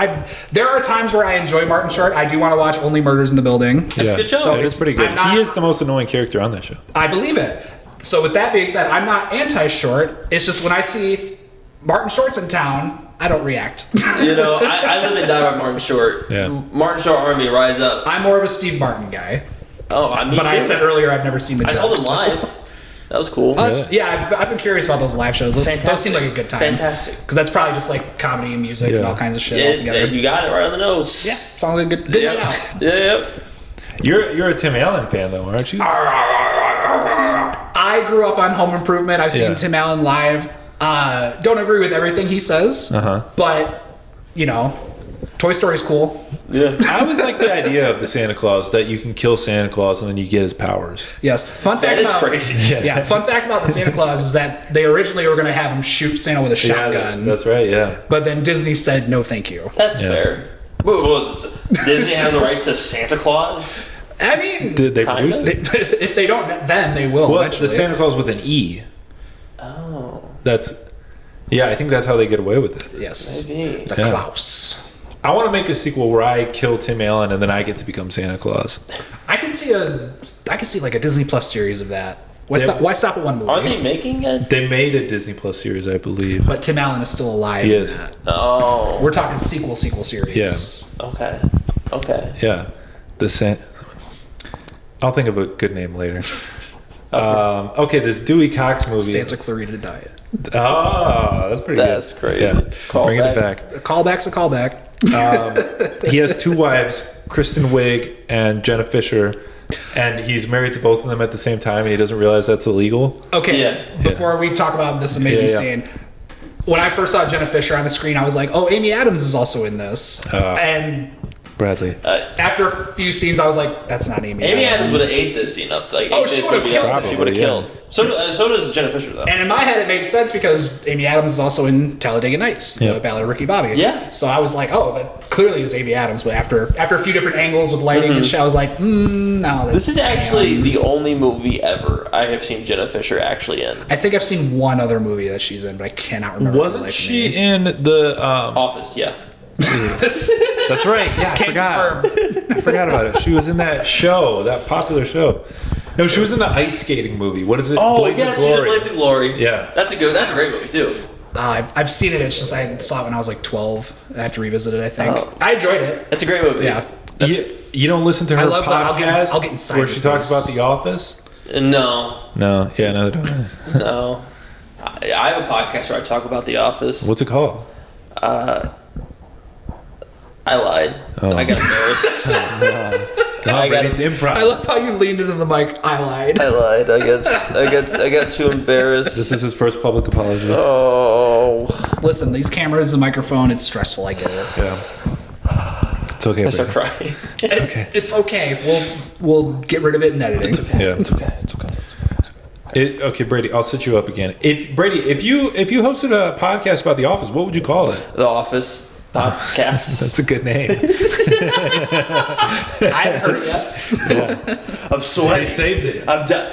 There are times where I enjoy Martin Short. I do want to watch Only Murders in the Building. Yeah. a good show. So It's- it's pretty good. I'm not- He is the most annoying character on that show. I believe it. So with that being said, I'm not anti-Short. It's just when I see Martin Short's in town, I don't react. You know, I live and die by Martin Short. Yeah. Martin Short Army, rise up. I'm more of a Steve Martin guy. Oh, I mean, But I said earlier I've never seen the I joke. saw them so- live. That was cool. Oh, I've been curious about those live shows. Those seem like a good time. Fantastic. Because that's probably just like comedy and music and Yeah. all kinds of shit all together. You got it right on the nose. Yeah, sounds like a good night out. Yeah. You're a Tim Allen fan though, aren't you? I grew up on Home Improvement. I've seen Yeah. Tim Allen live. Don't agree with everything he says, but you know, Toy Story's cool. Yeah. I always like the idea of the Santa Claus that you can kill Santa Claus and then you get his powers. Yes. Fun fact That is about crazy. Yeah. Fun fact about the Santa Claus is that they originally were going to have him shoot Santa with a Yeah, shotgun, that's right. Yeah. but then Disney said no, thank you. That's Yeah. fair. Well, Disney has the right to Santa Claus. I mean, Did they Kinda. produced it? if they don't, then they will Well, eventually. the Santa Claus with an E. Oh, That's. Yeah, I think that's how they get away with it. Yes. maybe. The Yeah. Klaus. I want to make a sequel where I kill Tim Allen and then I get to become Santa Claus. I can see like a Disney Plus series of that. Why, Yeah. why stop at one movie? Are they making it? They made a Disney Plus series, I believe. But Tim Allen is still alive. He in is. that. Oh. We're talking sequel series. Yeah. Okay. Yeah, I'll think of a good name later. Okay, this Dewey Cox movie. Santa Clarita Diet. Oh, that's pretty That's good. crazy. Yeah, Call bringing it back. back. A callback's a callback. He has two wives, Kristen Wiig and Jenna Fisher, and he's married to both of them at the same time, and he doesn't realize that's illegal. Okay, Yeah. before we talk about this amazing Yeah. scene, when I first saw Jenna Fisher on the screen, I was like, oh, Amy Adams is also in this. And Bradley. after a few scenes, I was like, that's not Amy Amy Adams Adams. would have ate this scene up. Like, Oh, ate she this would've movie killed up. it. She would have Yeah. killed. So does Jenna Fisher, though. And in my head, it made sense because Amy Adams is also in Talladega Nights, Yeah. the Ballad of Ricky Bobby. Yeah. So I was like, oh, that clearly is Amy Adams. But after a few different angles with lighting and shit, I was like, no, that's This is actually the only movie ever I have seen Jenna Fisher actually in. I think I've seen one other movie that she's in, but I cannot remember. for the Wasn't life of she me. in the? Office, yeah. That's right. Yeah, I Can't forgot. confirm. I forgot about it. She was in that show, that popular show. No, she was in the ice skating movie. What is it? Oh, Blades of yes, she's in Glory. Blades of Glory. Yeah. That's a great movie, too. I've seen it. It's just I saw it when I was like 12. I have to revisit it. I think Oh. I enjoyed it. It's a great movie. Yeah. You don't listen to her I love that. podcast I'll get inside where your she talks face. about The Office? No. No. Yeah, neither do I. No. I have a podcast where I talk about The Office. What's it called? I lied. Oh. I got embarrassed. I got it's improv. I love how you leaned into the mic. I lied. I lied. I got too embarrassed. This is his first public apology. Oh. Listen, these cameras, the microphone, it's stressful. I get it. Yeah. It's okay. I start Brady. crying. It's okay. It's okay. We'll get rid of it in editing. It's okay. Yeah. It's okay. It's okay. Okay, Brady, I'll set you up again. If you hosted a podcast about The Office, what would you call it? The Office podcast. That's a good name. I haven't heard it yet. I'm sweating. He saved it. I'm done.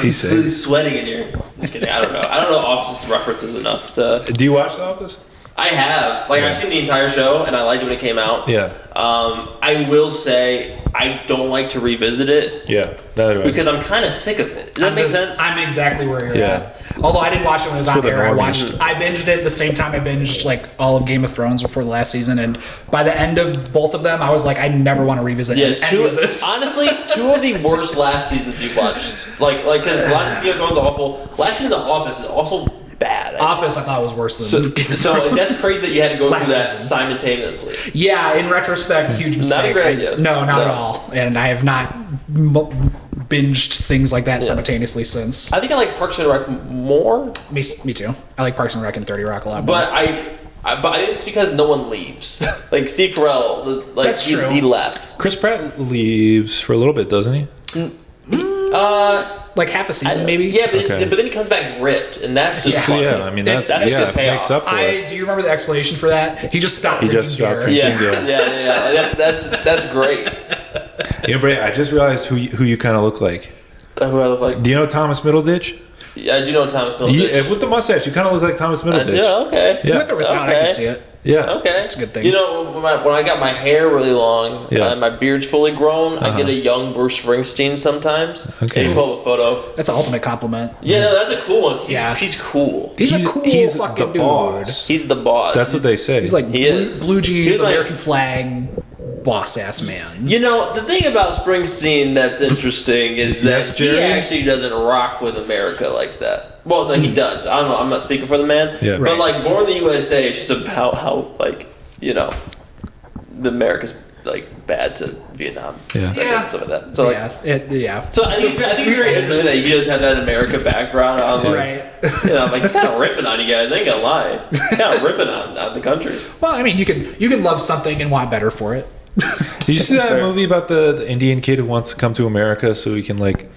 He's I'm sweating in here. Just kidding. I don't know. Office's references enough to. Do you watch The Office? I have. I've seen the entire show, and I liked it when it came out. Yeah. I will say I don't like to revisit it. Yeah. That because I'm kind of sick of it. Does that make sense? I'm exactly where you're Yeah. at. Although I didn't watch it when it was It's on for the air. normies. I binged it the same time I binged like all of Game of Thrones before the last season, and by the end of both of them, I was like, I never want to revisit any of this. Honestly, two of the worst last seasons you've watched. Like because the last season of Game of Thrones is awful. Last season of The Office is also bad. Office, I thought was worse than. So that's crazy that you had to go Last through that season. simultaneously. Yeah, in retrospect, huge mistake. Not a great idea. No, not at all. And I have not binged things like that simultaneoally since. I think I like Parks and Rec more, Me too. I like Parks and Rec and 30 Rock a lot more. but I think it's because no one leaves. Like Steve Carell, That's true. He left. Chris Pratt leaves for a little bit, doesn't he? like half a season, maybe. Yeah, but, Okay. but then he comes back ripped, and that's just funny. Yeah, I mean that's a good it payoff. makes up for it. Do you remember the explanation for that? He just stopped He drinking just stopped beer. drinking. Yeah. That's great. You know, Brady, I just realized who you kind of look like. Who I look like? Do you know Thomas Middleditch? Yeah, I do know Thomas Middleditch. Yeah, with the mustache, you kind of look like Thomas Middleditch. Yeah, okay. Yeah. With or without, I Okay. can see it. Yeah. Okay. It's a good thing. You know, when I got my hair really long Yeah. and my beard's fully grown, I get a young Bruce Springsteen sometimes. Okay. And you pull up a photo. That's an ultimate compliment. Yeah, no, that's a cool one. Yeah. He's cool. He's a cool he's fucking the dude. boss. He's the boss. That's what they say. He's like He blue, is. blue jeans, He's like- American flag, boss ass man. You know, the thing about Springsteen that's interesting is that Yes, he Jerry? actually doesn't rock with America like that. Well, no, he does. I don't know. I'm not speaking for the man. Yeah. But, Right. like, Born in the USA is just about how, like, you know, the America's, like, bad to Vietnam. Yeah. Yeah. Stuff like that. So, like, Yeah. so I think it's very interesting that he does have that America background. I'm like, Right. you know, like, he's kind of ripping on you guys. I ain't gonna lie. He's kind of ripping on the country. Well, I mean, you can love something and want better for it. Did you see That's that fair. movie about the Indian kid who wants to come to America so he can like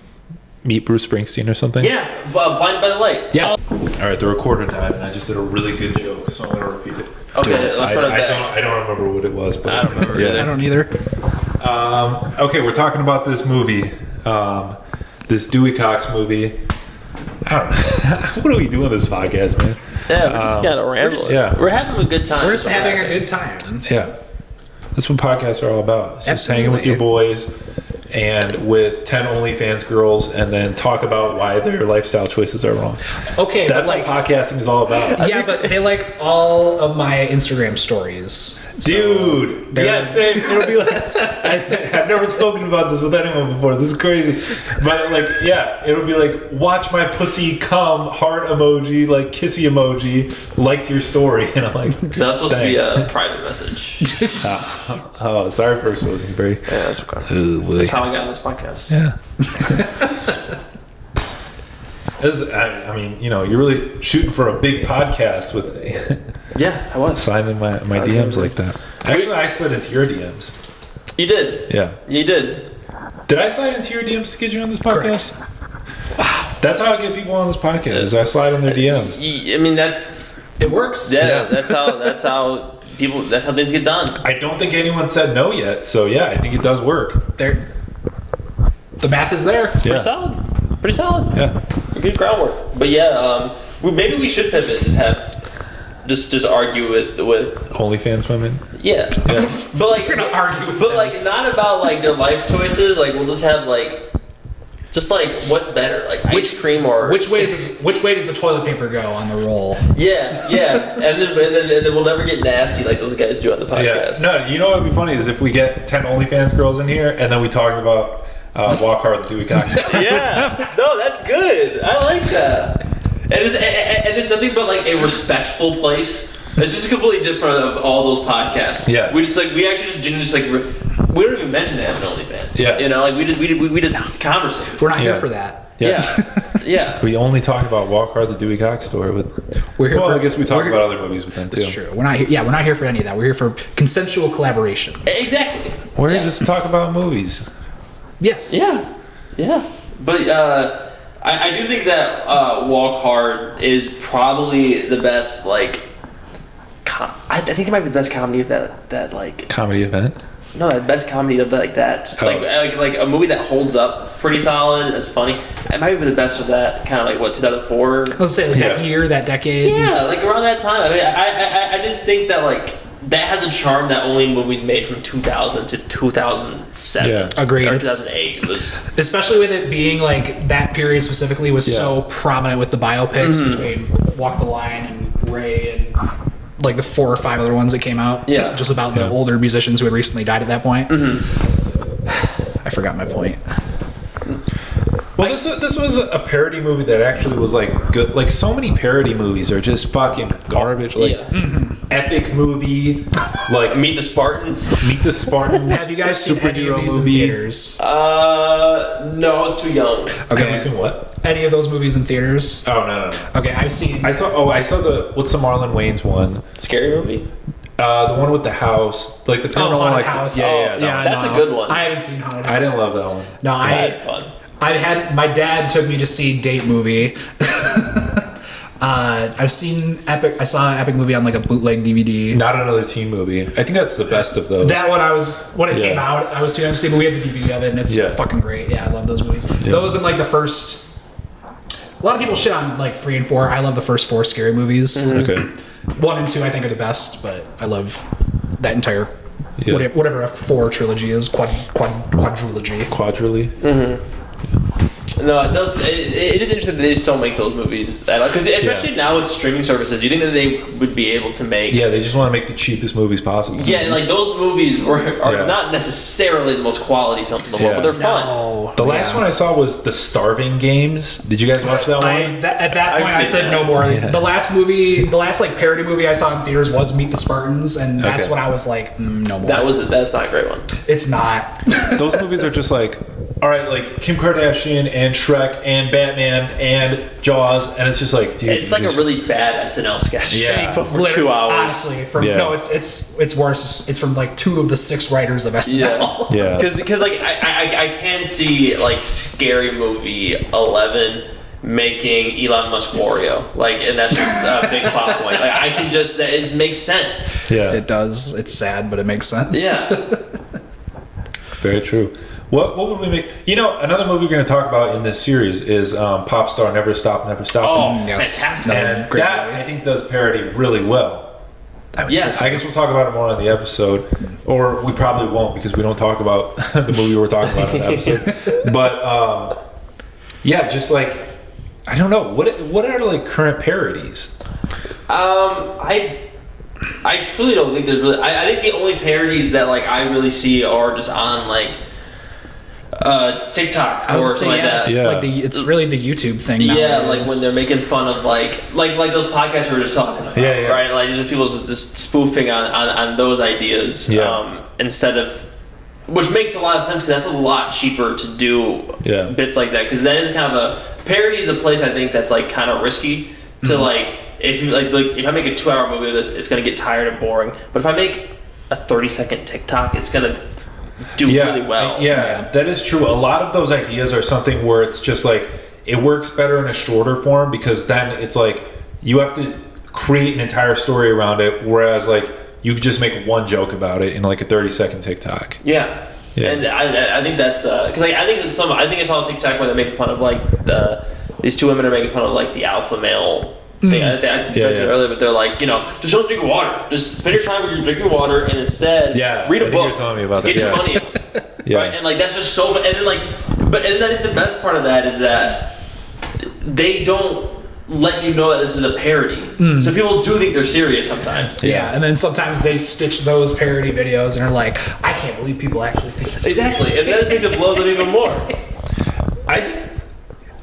meet Bruce Springsteen or something? Yeah, Blinded by the Light. Yes. All right, the recorder died, and I just did a really good joke, so I'm gonna repeat it. Okay, let's run it back. I don't remember what it was, but I don't remember yeah. either. I don't either. Okay, we're talking about this movie, this Dewey Cox movie. I don't know. What are we doing this podcast, man? Yeah, we're just kind of rambling. yeah. We're having a good time. We're just having a good time. Yeah, that's what podcasts are all about. It's just hanging with Absolutely. your boys and with 10 OnlyFans girls, and then talk about why their lifestyle choices are wrong. Okay, That's but like, what podcasting is all about. yeah, but they like all of my Instagram stories. Dude, they're- yeah, same. It'll be like I've never spoken about this with anyone before. This is crazy, but like, yeah, it'll be like, watch my pussy cum, heart emoji, like kissy emoji, liked your story, and I'm like, That's supposed thanks. to be a private message. Oh, sorry for exposing Brady. Yeah, that's okay. Oh, boy. That's how I got on this podcast. Yeah. I mean, you know, you're really shooting for a big podcast with Yeah, I was. signing my DMs like that. Actually, I slid into your DMs. You did. Yeah. You did. Did I slide into your DMs to get you on this podcast? Wow. That's how I get people on this podcast. Is I slide in their DMs. I mean, that's It works. yeah. That's how people. That's how things get done. I don't think anyone said no yet, so yeah, I think it does work. There. The math is there. Yeah. Pretty solid. Pretty solid. Yeah. Good groundwork. But yeah, maybe we should pivot. And just have. Just argue with OnlyFans women. yeah. But like We're gonna argue with but them. like not about like their life choices. Like we'll just have like just like what's better, like ice cream or Which way does the toilet paper go on the roll? yeah, and then we'll never get nasty like those guys do on the Yeah. podcast. No, you know what would be funny is if we get 10 OnlyFans girls in here and then we talk about Walk Hard with Dewey Cox Story. Yeah, no, that's good. I like that. it's nothing but like a respectful place. It's just completely different of all those podcasts. Yeah. We actually just like we don't even mention they have an OnlyFans. Yeah. You know, like we just conversate. We're not here for that. Yeah. We only talk about Walk Hard, the Dewey Cox Story. We're here for. I guess we talk about other movies with them too. That's true. We're not here. Yeah, we're not here for any of that. We're here for consensual collaborations. Exactly. We're here just to talk about movies. Yes. Yeah. But I do think that Walk Hard is probably the best. Like, I think it might be the best comedy of that like Comedy event. No, the best comedy of that. Oh. Like a movie that holds up pretty solid and is funny. It might be the best of that kind of like what 2004. Let's say that year, that decade. Yeah, like around that time. I mean, I just think that like that has a charm that only movies made from 2000 to 2007. Yeah. Agreed. Or 2008 was. Especially with it being like that period specifically was so prominent with the biopics between Walk the Line and Ray and like the 4 or 5 other ones that came out. Yeah. Just about the older musicians who had recently died at that point. I forgot my point. Well, this was a parody movie that actually was like good. Like so many parody movies are just fucking garbage. Like epic movie, like Meet the Spartans. Meet the Spartans. Have you guys seen any of superhero these in movie. theaters? No, I was too young. Have you seen what? Any of those movies in theaters? Oh no. Okay, I've seen. I saw the what's the Marlon Wayans one? Scary movie. The one with the house, like the criminal one. Haunted Like, House. Yeah, That's a good one. I haven't seen Haunted House. I didn't love that one. No, I had fun. I had my dad took me to see Date Movie. I've seen Epic. I saw Epic Movie on like a bootleg DVD. Not Another Teen Movie. I think that's the best of those. That one when it came out, I was too young to see, but we had the DVD of it, and it's fucking great. Yeah, I love those movies. Yeah. Those and like the first. A lot of people shit on like 3 and 4. I love the first 4 scary movies. Okay. 1 and 2 I think are the best, but I love that entire Yeah. whatever a 4 trilogy is, quadrilogy. Quadrilogy. No, it does. It is interesting that they just don't make those movies because especially now with streaming services, you think that they would be able to make. Yeah, they just want to make the cheapest movies possible. Yeah, and like those movies are not necessarily the most quality films in the world, but they're fun. The last one I saw was The Starving Games. Did you guys watch that one? At that point, I said no more of these. The last like parody movie I saw in theaters was Meet the Spartans, and that's when I was like, no more. That's not a great one. It's not. Those movies are just like, all right, like Kim Kardashian and Shrek and Batman and Jaws, and it's just like, dude, it's like a really bad SNL sketch. Yeah. For 2 hours. Honestly, no, it's worse. It's from like 2 of the 6 writers of SNL. Yeah. Because like I can see like Scary Movie 11 making Elon Musk Wario, like, and that's just a big plot point. Like I can just it makes sense. Yeah, it does. It's sad, but it makes sense. Yeah. Very true. What would we make? You know, another movie we're going to talk about in this series is Pop Star Never Stop, Never Stop. Oh, yes. fantastic. And Great that, movie. I think, does parody really well. Yes. I guess we'll talk about it more on the episode, or we probably won't because we don't talk about the movie we're talking about in the episode. But, yeah, just like, I don't know. What are, like, current parodies? I truly don't think there's really. I think the only parodies that like I really see are just on like TikTok or something like that. It's like it's really the YouTube thing. Yeah, nowadays. like when they're making fun of like those podcasts we were just talking about, right? Like just people just spoofing on those ideas instead of, which makes a lot of sense because that's a lot cheaper to do bits like that because that is kind of a parody is a place I think that's like kind of risky to like. If you like, if I make a 2-hour movie of this, it's gonna get tired and boring. But if I make a 30-second TikTok, it's gonna do really well. Yeah, that is true. A lot of those ideas are something where it's just like it works better in a shorter form because then it's like you have to create an entire story around it, whereas like you could just make one joke about it in like a 30-second TikTok. Yeah. And I think that's because like, I think I saw on TikTok where they're making fun of like these 2 women are making fun of like the alpha male. I mentioned earlier, but they're like, just don't drink water. Just spend your time when you're drinking water, and instead, read a book. You're telling me about get that. your money out. Right? And like that's just so. And then like, and then I think the best part of that is that they don't let you know that this is a parody. So people do think they're serious sometimes. Yeah, and then sometimes they stitch those parody videos and are like, I can't believe people actually think this. Exactly, and that just makes it blows up even more. I think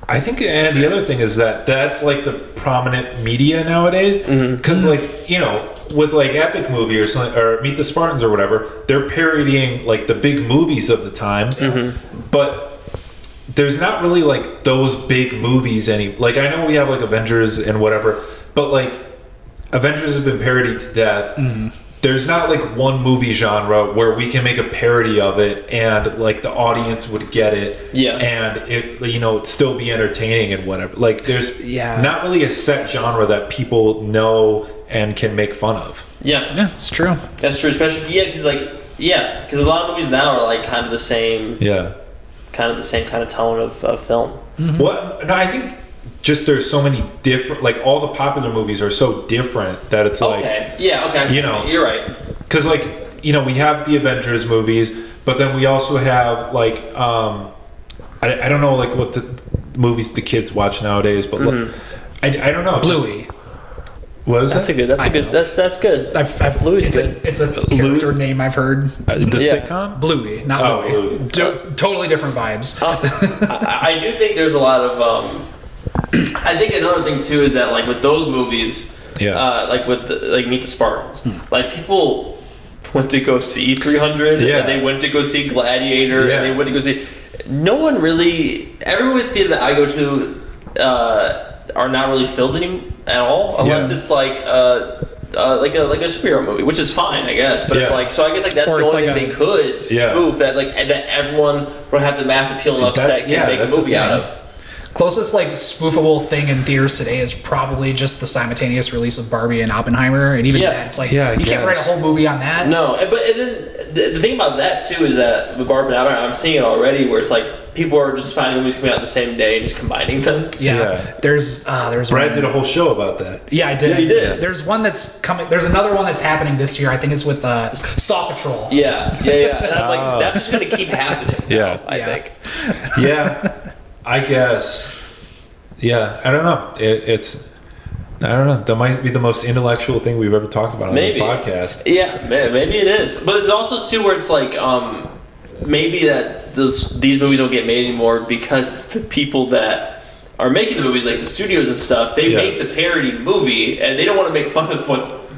I think, and the other thing is that's like the prominent media nowadays, because like, you know, with like Epic Movie or something, or Meet the Spartans or whatever, they're parodying like the big movies of the time, but there's not really like those big movies like I know we have like Avengers and whatever, but like Avengers has been parodied to death. There's not like one movie genre where we can make a parody of it and like the audience would get it, and it, you know, it'd still be entertaining and whatever. Like there's not really a set genre that people know and can make fun of. Yeah, it's true. That's true, especially because a lot of movies now are like kind of the same. Kind of the same kind of tone of film. Well, no, I think just there's so many different, like all the popular movies are so different that it's like, you know, you're right. Because like, you know, we have the Avengers movies, but then we also have like, I don't know like what the movies the kids watch nowadays, but like, I don't know. Bluey. What is that's that? That's good. Bluey's good. It's a character name I've heard. The sitcom? Bluey, not Bluey. Bluey. Totally different vibes. I do think there's a lot of I think another thing too is that like with those movies, like with like Meet the Spartans, like people went to go see 300, and they went to go see Gladiator, and they went to go see. No one really. Every movie theater that I go to are not really filled at all, unless it's like a superhero movie, which is fine, I guess. But it's like, so I guess like that's the only thing they could spoof that like that everyone would have the mass appeal enough that can make a movie out of. Closest like spoofable thing in theaters today is probably just the simultaneous release of Barbie and Oppenheimer, and even that, it's like you can't write a whole movie on that. No, and then the thing about that too is that with Barbie and Oppenheimer, I'm seeing it already where it's like people are just finding movies coming out the same day and just combining them. There's Brad did a whole show about that. Yeah, I did. Yeah, you did. There's one that's coming. There's another one that's happening this year. I think it's with Saw Patrol. Yeah. And I was like, that's just gonna keep happening. I think. I guess. Yeah, I don't know. I don't know. That might be the most intellectual thing we've ever talked about on this podcast. Yeah, maybe it is. But it's also too where it's like maybe that these movies don't get made anymore because it's the people that are making the movies, like the studios and stuff. They make the parody movie, and they don't want to make fun of what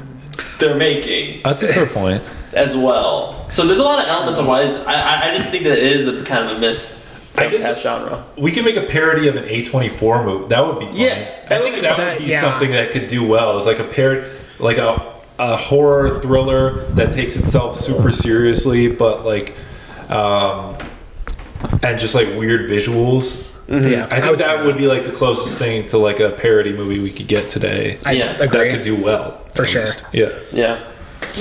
they're making. That's a fair point. As well. So there's a lot of elements of why I just think that it is a kind of a missed. I guess genre. We can make a parody of an A24 movie. That would be fun. I think that would be something that could do well. It's like a parody, like a horror thriller that takes itself super seriously, but like, and just like weird visuals. I think that would be like the closest thing to like a parody movie we could get today. Agree. That could do well for sure. Yeah.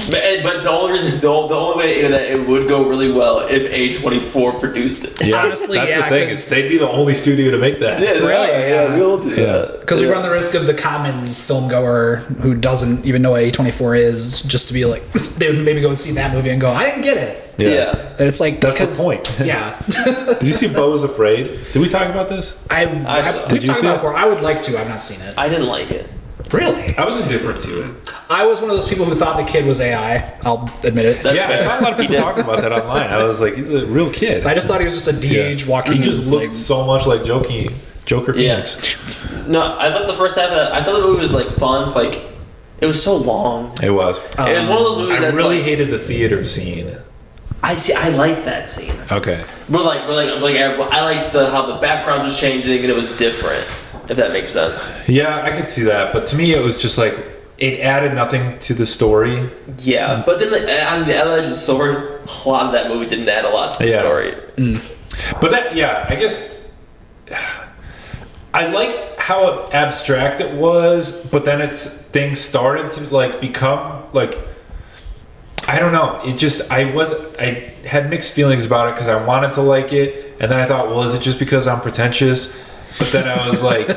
But the only reason, the only way that it would go really well if A24 produced it. Yeah, honestly, that's the thing. Is they'd be the only studio to make that. Yeah, we'll do that. Because we run the risk of the common film goer who doesn't even know what A24 is, just to be like, they would maybe go see that movie and go, I didn't get it. Yeah. But it's like, that's the point. Yeah. Did you see Boiz Afraid? Did we talk about this? We've talked about it before. I would like to. I've not seen it. I didn't like it. Really? I was indifferent to it. I was one of those people who thought the kid was AI. I'll admit it. That's I saw a lot of people talking about that online. I was like, he's a real kid. I just thought he was just a DH walking. He just looked so much like Joker Phoenix. No, I thought the first half of that, I thought the movie was like fun. Like, it was so long. It was. It was one of those movies I that's really like, hated the theater scene. I like that scene. Okay. But I like how the background was changing and it was different. If that makes sense. Yeah, I could see that. But to me, it was just like, it added nothing to the story. Yeah, but then on the other edge of the story, a lot of that movie didn't add a lot to the story. But I guess I liked how abstract it was, but then things started to like become like, I don't know. It just, I had mixed feelings about it because I wanted to like it, and then I thought, well, is it just because I'm pretentious? But then I was like,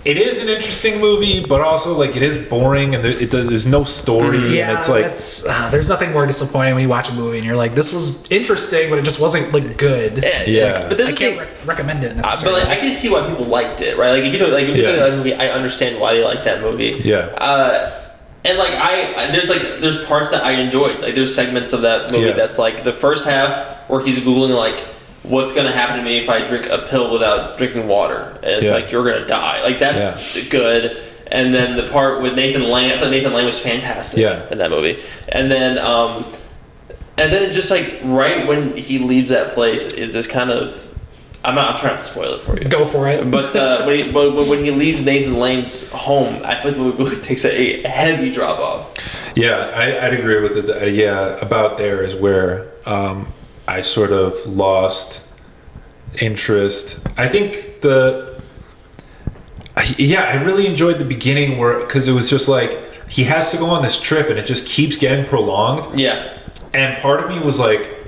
it is an interesting movie, but also like it is boring, and there's no story. Yeah, and it's like there's nothing more disappointing when you watch a movie and you're like, this was interesting, but it just wasn't like good. Yeah, but I can't recommend it necessarily. But like, I can see why people liked it, right? Like if you talk like that movie, I understand why they like that movie. Yeah. And like there's parts that I enjoyed. Like there's segments of that movie that's like the first half where he's googling like what's going to happen to me if I drink a pill without drinking water? And it's like, you're going to die. Like, that's good. And then the part with Nathan Lane, I thought Nathan Lane was fantastic in that movie. And then it just like right when he leaves that place, it just kind of. I'm trying not to spoil it for you. Go for it. But when he leaves Nathan Lane's home, I feel like the movie really takes a heavy drop off. Yeah, I'd agree with it. Yeah, about there is where I sort of lost interest. I think I really enjoyed the beginning because it was just like he has to go on this trip and it just keeps getting prolonged. Yeah. And part of me was like,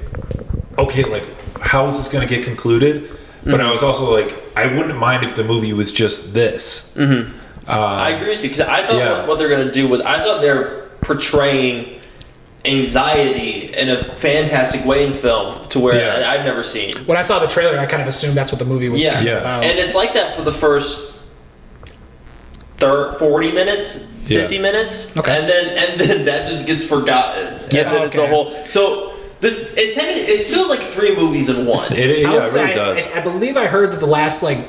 okay, like how is this going to get concluded? But I was also like, I wouldn't mind if the movie was just this. Mm-hmm. I agree with you because I thought what they're going to do was I thought they're portraying anxiety in a fantastic way in film to where I've never seen. When I saw the trailer, I kind of assumed that's what the movie was kind of about. And it's like that for the first 40 minutes, 50 minutes, and then that just gets forgotten. And then it's a whole so. It feels like 3 movies in one. It really does. I believe I heard that the last like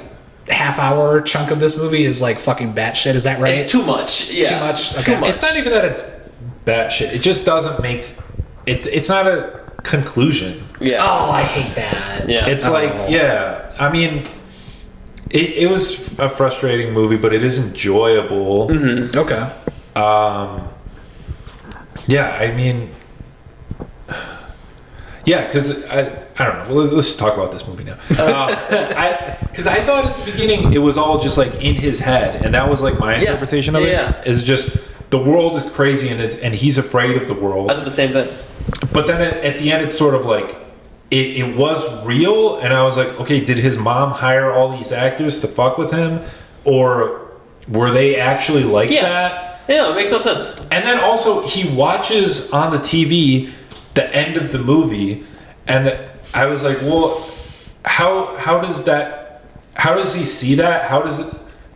half-hour chunk of this movie is like fucking batshit. Is that right? It's too much. Yeah, too much. Okay. Too much. It's not even that it's batshit. It just doesn't make it. It's not a conclusion. Yeah. Oh, I hate that. Yeah. It's like I mean, it was a frustrating movie, but it is enjoyable. Mm-hmm. Okay. Yeah, I mean. Yeah, because I don't know. Let's just talk about this movie now. Because I thought at the beginning it was all just like in his head, and that was like my interpretation of it. Yeah. Is just the world is crazy and he's afraid of the world. I thought the same thing. But then at the end, it's sort of like it was real, and I was like, okay, did his mom hire all these actors to fuck with him, or were they actually like that? Yeah, it makes no sense. And then also he watches on the TV the end of the movie, and I was like, well, how does he see that? How does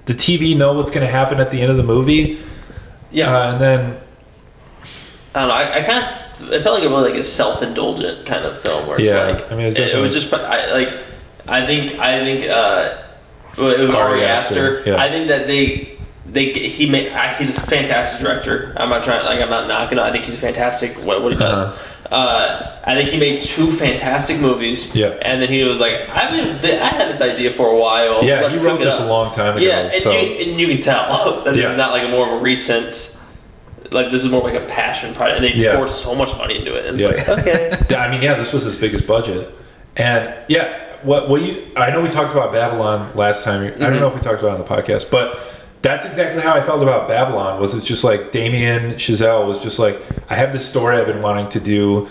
the TV know what's going to happen at the end of the movie? And then I don't know. I kind of it felt like it was like a self-indulgent kind of film where it's like I mean, it was just I think it was Ari Aster. Yeah. I think that he's a fantastic director. I'm not knocking him. I think he's fantastic what he does. I think he made 2 fantastic movies. Yeah. And then he was like, I had this idea for a while. Yeah, he wrote this a long time ago. Yeah, and you can tell that this is not like more of a recent. Like this is more like a passion project, and they poured so much money into it. And it's like, okay. I mean, this was his biggest budget, and I know we talked about Babylon last time. I don't know if we talked about it on the podcast, but that's exactly how I felt about Babylon. It's just like Damien Chazelle was just like, I have this story I've been wanting to do,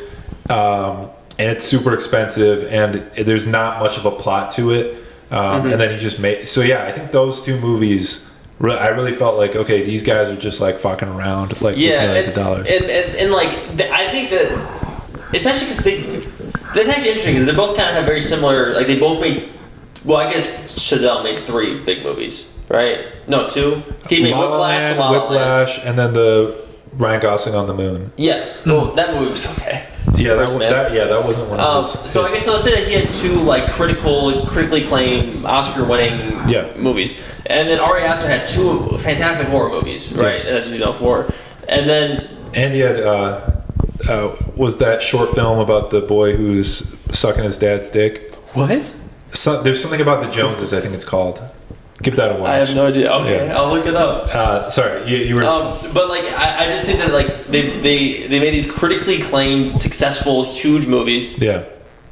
and it's super expensive, and there's not much of a plot to it, and then he just made. So I think those 2 movies. I really felt like, okay, these guys are just like fucking around, like with millions of dollars. And like, I think that, especially because that's actually interesting because they both kind of have very similar, like they both made, well, I guess Chazelle made 3 big movies, right? No, 2? He made Whiplash, La La Whiplash, and then the Ryan Gosling on the Moon. Yes. Well, that movie was okay. Yeah, that wasn't one of those. So I guess let's say that he had 2 like critically acclaimed, Oscar-winning movies, and then Ari Aster had 2 fantastic horror movies, right? As we know for, and he had was that short film about the boy who's sucking his dad's dick? What? There's something about the Joneses, I think it's called. Give that a watch. I have no idea. Okay, I'll look it up. Sorry, you were. But like, I just think that like they made these critically acclaimed, successful, huge movies. Yeah.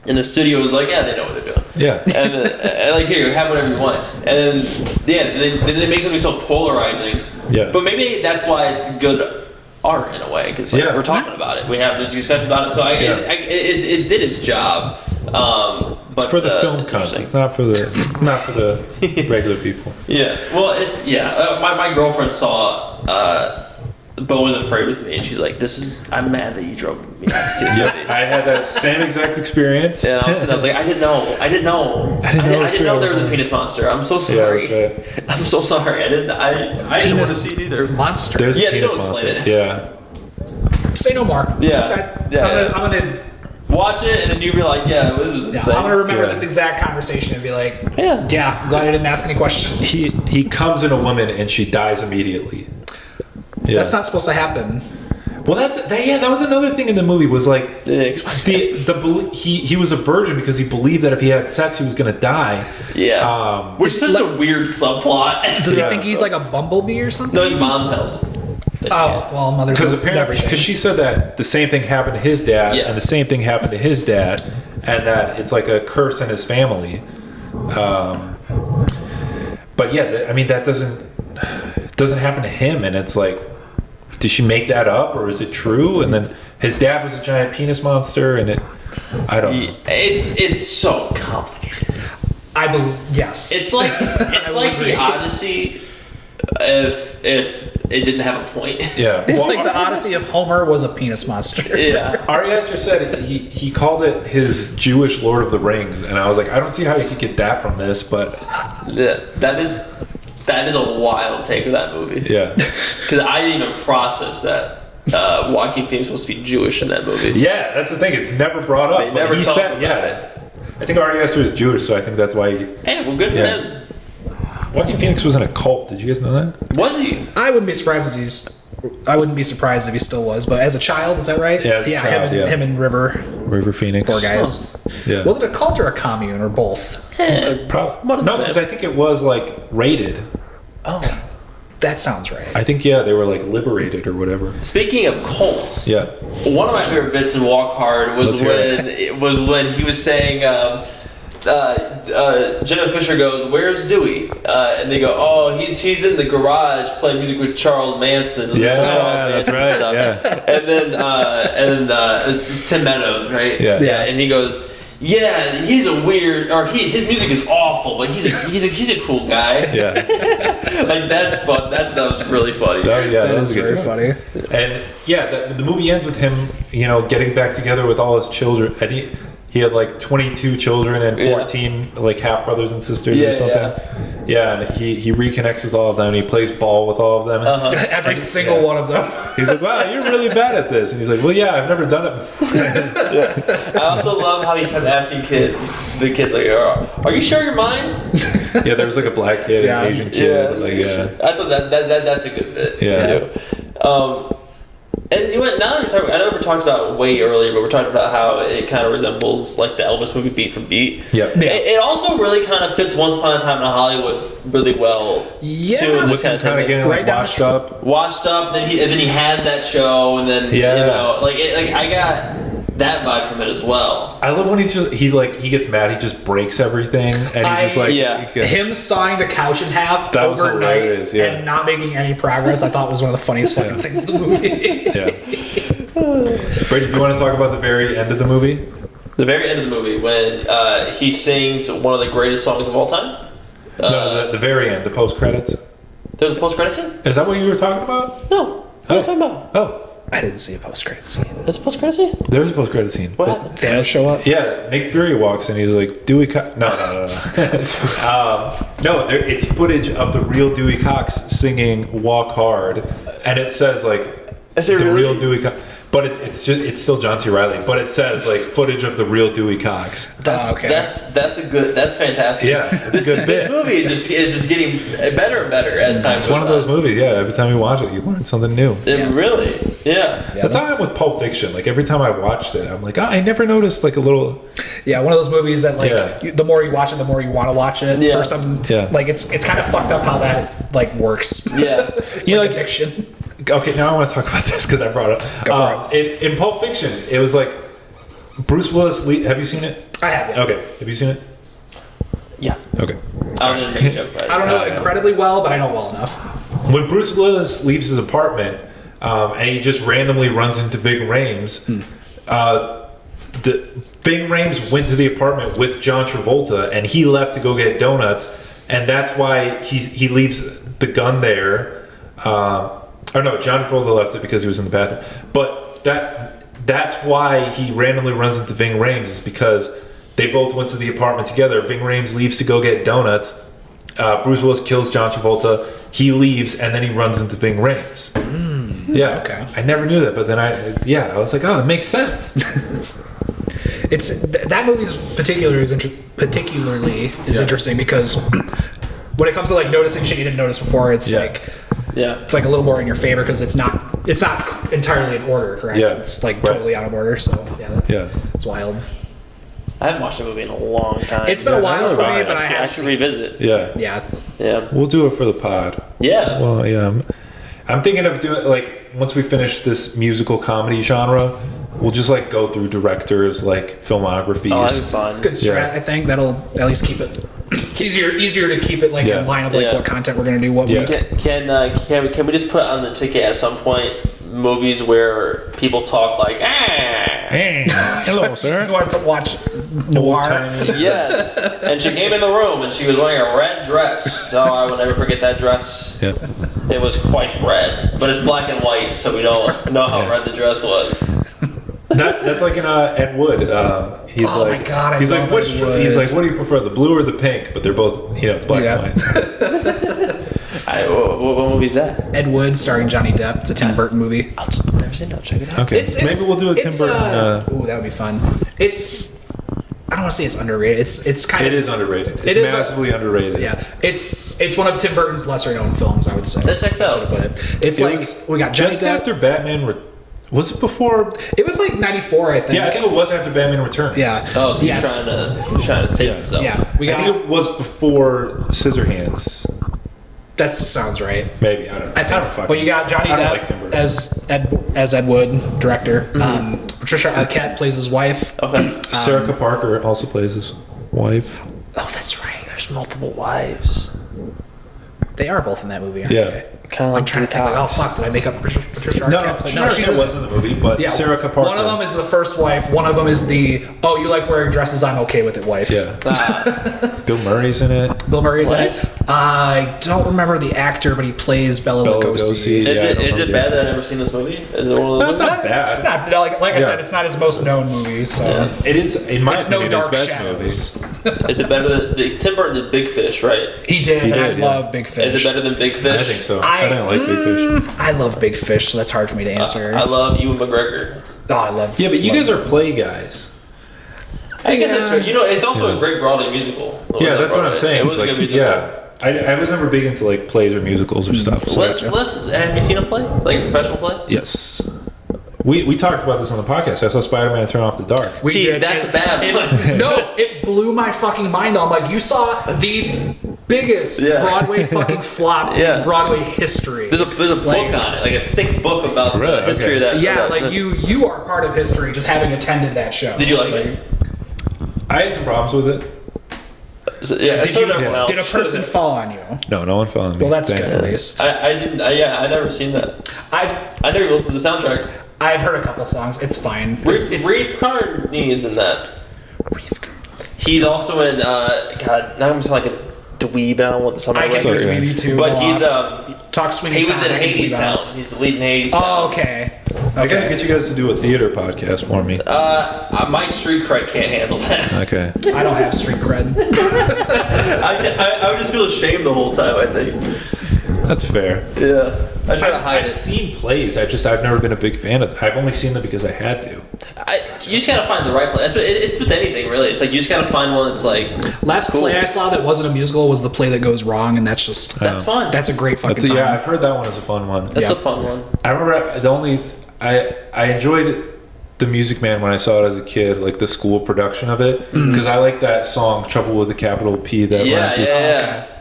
And the studio was like, they know what they're doing. Yeah. And like, here, have whatever you want. And then they make something so polarizing. Yeah. But maybe that's why it's good art in a way, because we're talking about it. We have this discussion about it. So it did its job. But it's for the film cunts. It's not for the regular people. Yeah. Well, my girlfriend saw Boiz Afraid with me, and she's like, I'm mad that you drove me out to see this movie. I had that same exact experience. Yeah, I was like, I didn't know there was a penis monster. I'm so sorry. Yeah, that's right. I'm so sorry. I didn't want to see it either. Monster. There's a penis monster. Explain it. Yeah. Say no more. Yeah. I'm gonna Watch it, and then you'll be like, yeah, this is insane. I'm gonna remember this exact conversation and be like, Yeah. I'm glad I didn't ask any questions. He comes in a woman and she dies immediately. Yeah. That's not supposed to happen. Well, that was another thing in the movie was like he was a virgin because he believed that if he had sex he was gonna die. Yeah, which is such a weird subplot. Does he think he's like a bumblebee or something? No, his mom tells him. Oh, well, mother's Because apparently, because she said that the same thing happened to his dad, and the same thing happened to his dad, and that it's like a curse in his family. But yeah, I mean that doesn't happen to him, and it's like, did she make that up, or is it true? And then his dad was a giant penis monster, and I don't know. It's so complicated. I believe yes. It's like the Odyssey if it didn't have a point. Yeah, It's like the Odyssey if Homer was a penis monster. Yeah. Ari Aster said he called it his Jewish Lord of the Rings, and I was like, I don't see how you could get that from this, but that is a wild take of that movie. yeah, Because I didn't even process that Joaquin Phoenix was supposed to be Jewish in that movie. yeah, that's the thing. It's never brought up. They never he talk said, about it. I think Ari Aster is Jewish, so I think that's why. Hey, well, good for him. Joaquin Phoenix was in a cult. Did you guys know that? Was he? I wouldn't be surprised if he still was, but as a child, is that right? Yeah, as a child, him and River Phoenix. poor guys. Yeah. Was it a cult or a commune or both? Probably. One of the No, same. because I think it was like raided. Oh, that sounds right. I think they were like liberated or whatever. Speaking of cults, Yeah. one of my favorite bits in Walk Hard was Let's hear when he was saying, Jenna Fisher goes, "Where's Dewey?" And they go, "Oh, he's in the garage playing music with Charles Manson." Yeah, That's right, Stuff. yeah. And then it's Tim Meadows, right? Yeah. And he goes, "Yeah, he's a weird, or his music is awful, but he's a cool guy." Yeah. Like that's fun. That was really funny. That That was is a good very one. funny. And yeah, the movie ends with him, getting back together with all his children. I think he had like 22 children and 14 like half brothers and sisters or something. Yeah, and he reconnects with all of them. And he plays ball with all of them. Every single one of them. He's like, "Wow, you're really bad at this." And he's like, "Well, yeah, I've never done it before." I also love how he kept asking the kids like, "Are you sure you're mine?" Yeah, there was like a black kid and an Asian kid. I thought that's a good bit too. And now that we're talking, I know we talked about way earlier, but we're talking about how it kind of resembles like the Elvis movie beat for beat. Yep. Yeah. It also really kind of fits Once Upon a Time in Hollywood really well. Yeah. too, With him kind of getting like washed up. washed up. Then he has that show, and then I got that vibe from it as well. I love when he gets mad, he just breaks everything, and he's just like, him sawing the couch in half That was overnight hilarious, yeah. and not making any progress. I thought was one of the funniest fucking things in the movie. Yeah. Brady, do you want to talk about the very end of the movie? The very end of the movie when he sings one of the greatest songs of all time. No, the very end, the post credits. There's a post-credit scene? Is that what you were talking about? No. What are you talking about? Oh, I didn't see a post-credit scene. There's a post-credit scene? there was a post credit scene. What happened? Thanos show up? Yeah, Nick Fury walks and he's like, Dewey Cox. No. No, it's footage of the real Dewey Cox singing "Walk Hard," and it says like, Is it the really? real Dewey Cox. But it's still John C. Reilly. But it says like footage of the real Dewey Cox. That's fantastic. Yeah, it's a good This bit. movie is just getting better and better as time It's goes one of those movies. Yeah, every time you watch it, you learn something new. Really? Yeah. That's how I am with Pulp Fiction. Like every time I watched it, I'm like, I never noticed like a little. Yeah, one of those movies that like Yeah. the more you watch it, the more you want to watch it. Yeah. For some, like it's kind of fucked up how that like works. Yeah. It's like addiction. Okay, now I want to talk about this because I brought it up. Go for In Pulp Fiction, it was like Bruce Willis. Have you seen it? I have. Yeah. Okay, have you seen it? Yeah. Okay. I was going to make a joke about it. I don't know incredibly well, but I know well enough. When Bruce Willis leaves his apartment and he just randomly runs into Ving Rhames, Ving Rhames went to the apartment with John Travolta and he left to go get donuts, and that's why he leaves the gun there. Or no, John Travolta left it because he was in the bathroom. But that's why he randomly runs into Ving Rhames, is because they both went to the apartment together. Ving Rhames leaves to go get donuts. Bruce Willis kills John Travolta. He leaves, and then he runs into Ving Rhames. Yeah. Okay. I never knew that, but then I was like, oh, it makes sense. that movie's particularly interesting because when it comes to like noticing shit you didn't notice before, it's it's like a little more in your favor because it's not entirely in order, correct? Yeah. It's like totally out of order. So it's wild. I haven't watched the movie in a long time. It's been a while for me, but I should revisit. Yeah. We'll do it for the pod. Yeah. Well, yeah. I'm thinking of doing like once we finish this musical comedy genre, we'll just like go through directors like filmographies. Oh, that's fun. Good strat. I think that'll at least keep it. It's easier to keep it like in line of like what content we're gonna do what week. Can we just put on the ticket at some point movies where people talk like hello, sir. You want to watch noir? Yes. And she came in the room and she was wearing a red dress. So I will never forget that dress. Yep. It was quite red, but it's black and white, so we don't know how red the dress was. That's like in Ed Wood. He's my God, he's like, Ed Wood. He's like, what do you prefer, the blue or the pink? But they're both, it's black and white. What movie is that? Ed Wood, starring Johnny Depp. It's a Tim Burton movie. I've never seen that. Check it out. Okay, maybe we'll do a Tim Burton. Ooh, that would be fun. I don't want to say it's underrated. It's kind of. It is underrated. It's massively underrated. Yeah, it's one of Tim Burton's lesser known films, I would say. That checks out. It's like we got Johnny just Depp. after Batman. Was it before? It was like 94, I think. Yeah, I think it was after Batman Returns. Yeah. Oh, so he's trying to save himself. Yeah, I think it was before Scissorhands. That sounds right. Maybe I don't know. But you got Johnny Depp as Ed Wood, director. Patricia Arquette plays his wife. Okay. Sarah Parker also plays his wife. Oh, that's right. There's multiple wives. They are both in that movie, aren't Yeah. they? Kind of like I'm trying to think. Like, oh fuck! Did I make up Patricia Arquette? No, she was in the movie, but Sarah Parker. One of them is the first wife. One of them is the you like wearing dresses? I'm okay with it, wife. Yeah. Bill Murray's in it. Bill Murray's in it. I don't remember the actor, but he plays Bela Lugosi. Is it bad that I've never seen this movie? Is it one of those? It's not bad. It's not like I said. It's not his most known movie. So it is in my opinion no Dark his best Shadows. movie. Is it better than Tim Burton did Big Fish? Right. He did. I love Big Fish. Is it better than Big Fish? I think so. I don't like Big Fish. I love Big Fish, so that's hard for me to answer. I love Ewan McGregor. Oh, I love. Yeah, but you guys are play guys. I guess that's true. It's also a great Broadway musical. Yeah, that's what I'm saying. It was a good musical. Yeah, I was never big into like plays or musicals or stuff. So Have you seen a play? Like a professional play? Yes. We talked about this on the podcast. I saw Spider-Man Turn Off the Dark. That's a bad one. No, it blew my fucking mind. I'm like, you saw the biggest Broadway fucking flop in Broadway history. There's a book on it, like a thick book about the history of that. Yeah, you are part of history just having attended that show. Did you like it? I had some problems with it. Did a person fall on you? No one fell on me. Well, that's good at least. I didn't. I never seen that. I never listened to the soundtrack. I've heard a couple songs. It's fine. Reef Carney is in that. He's also in. God, now I'm sound like a dweeb. I don't want this on my record. I can be dweeby too. But he's Talk Sweeney Todd. He was in Hades Town. He's the lead in Hades Town. Oh, okay. I gotta get you guys to do a theater podcast for me. My street cred can't handle that. Okay. I don't have street cred. I would just feel ashamed the whole time, I think. That's fair. Yeah. I try to hide I've seen plays. I've never been a big fan of them. I've only seen them because I had to. You just gotta find the right play. It's with anything, really. It's like you just gotta find one that's like. Last play I saw that wasn't a musical was The Play That Goes Wrong, and that's just that's fun. That's a great fucking time. Yeah, I've heard that one is a fun one. That's a fun one. I remember I enjoyed The Music Man when I saw it as a kid, like the school production of it, because I like that song "Trouble with a Capital P." That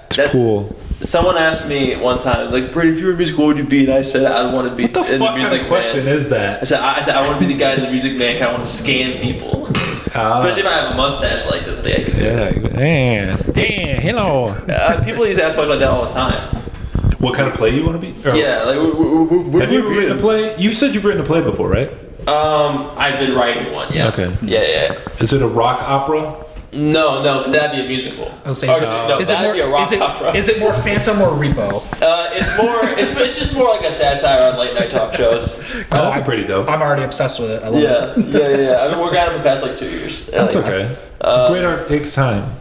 it's cool. Someone asked me one time, like, Brady, if you were a musical, what would you be? And I said, I want to be in the Music Man. What the fuck kind of question is that? I said, I want to be the guy in the Music Man. I want to scan people, especially if I have a mustache like this. Hello. People used to ask me about that all the time. What kind of play you want to be? Have you written a play? You said you've written a play before, right? I've been writing one. Yeah. Okay. Yeah. Is it a rock opera? No, that'd be a musical. I'll say so. No, that'd be a rock opera. Is it more Phantom or Repo? It's just more like a satire on late night talk shows. That'd be pretty dope. I'm already obsessed with it. I love it. Yeah. I've been working on it for the past like 2 years. That's okay. Great art takes time.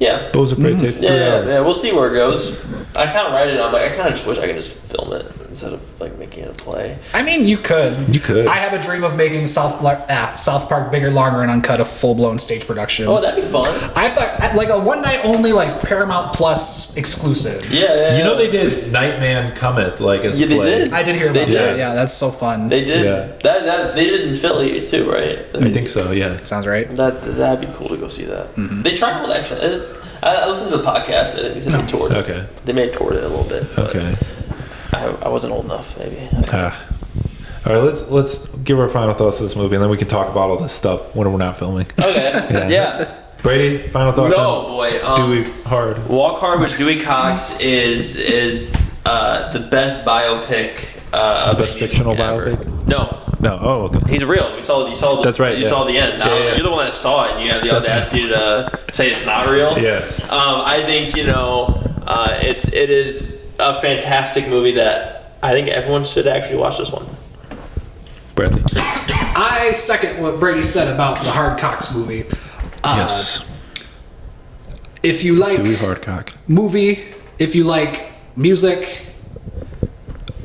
Yeah. Bo's afraid to take 3 hours. Yeah, we'll see where it goes. I kind of write it. I'm like, I kind of just wish I could just film it. instead of like making it a play. I mean, you could. You could. I have a dream of making South Park Bigger, Longer, and Uncut a full-blown stage production. Oh, that'd be fun. I thought like a one-night-only like Paramount Plus exclusive. Yeah. You know they did Nightman Cometh like as a they play. did. I did hear about They that. did. Yeah, that's so fun. They did. Yeah. That they did in Philly too, right? I think so. Yeah. Sounds right. That'd be cool to go see that. They traveled actually. I listened to the podcast. I think they said they toured it. Okay. They may have toured it a little bit. But Okay. I wasn't old enough, maybe. All right. Let's give our final thoughts on this movie, and then we can talk about all this stuff when we're not filming. Okay. Yeah. Brady, final thoughts No, on boy. Dewey Hard. Walk Hard with Dewey Cox is the best biopic. The best fictional biopic? No. No. Oh, okay. He's real. You saw. That's right, You yeah. saw the end. Now, Yeah. You're the one that saw it, and you have the audacity to say it's not real. Yeah. I think it is a fantastic movie that I think everyone should actually watch this one. Bradley. I second what Brady said about the Hard Cox movie. Yes. If you like Dewey Hardcock. movie, if you like music,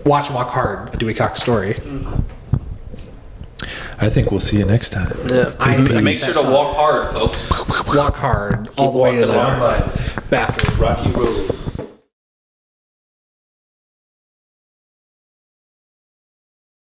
watch Walk Hard, a Dewey Cox Story. I think we'll see you next time. Yeah. I Make second sure that to walk hard, folks. Walk hard all the way to Walk the long the line. bathroom. Rocky roads.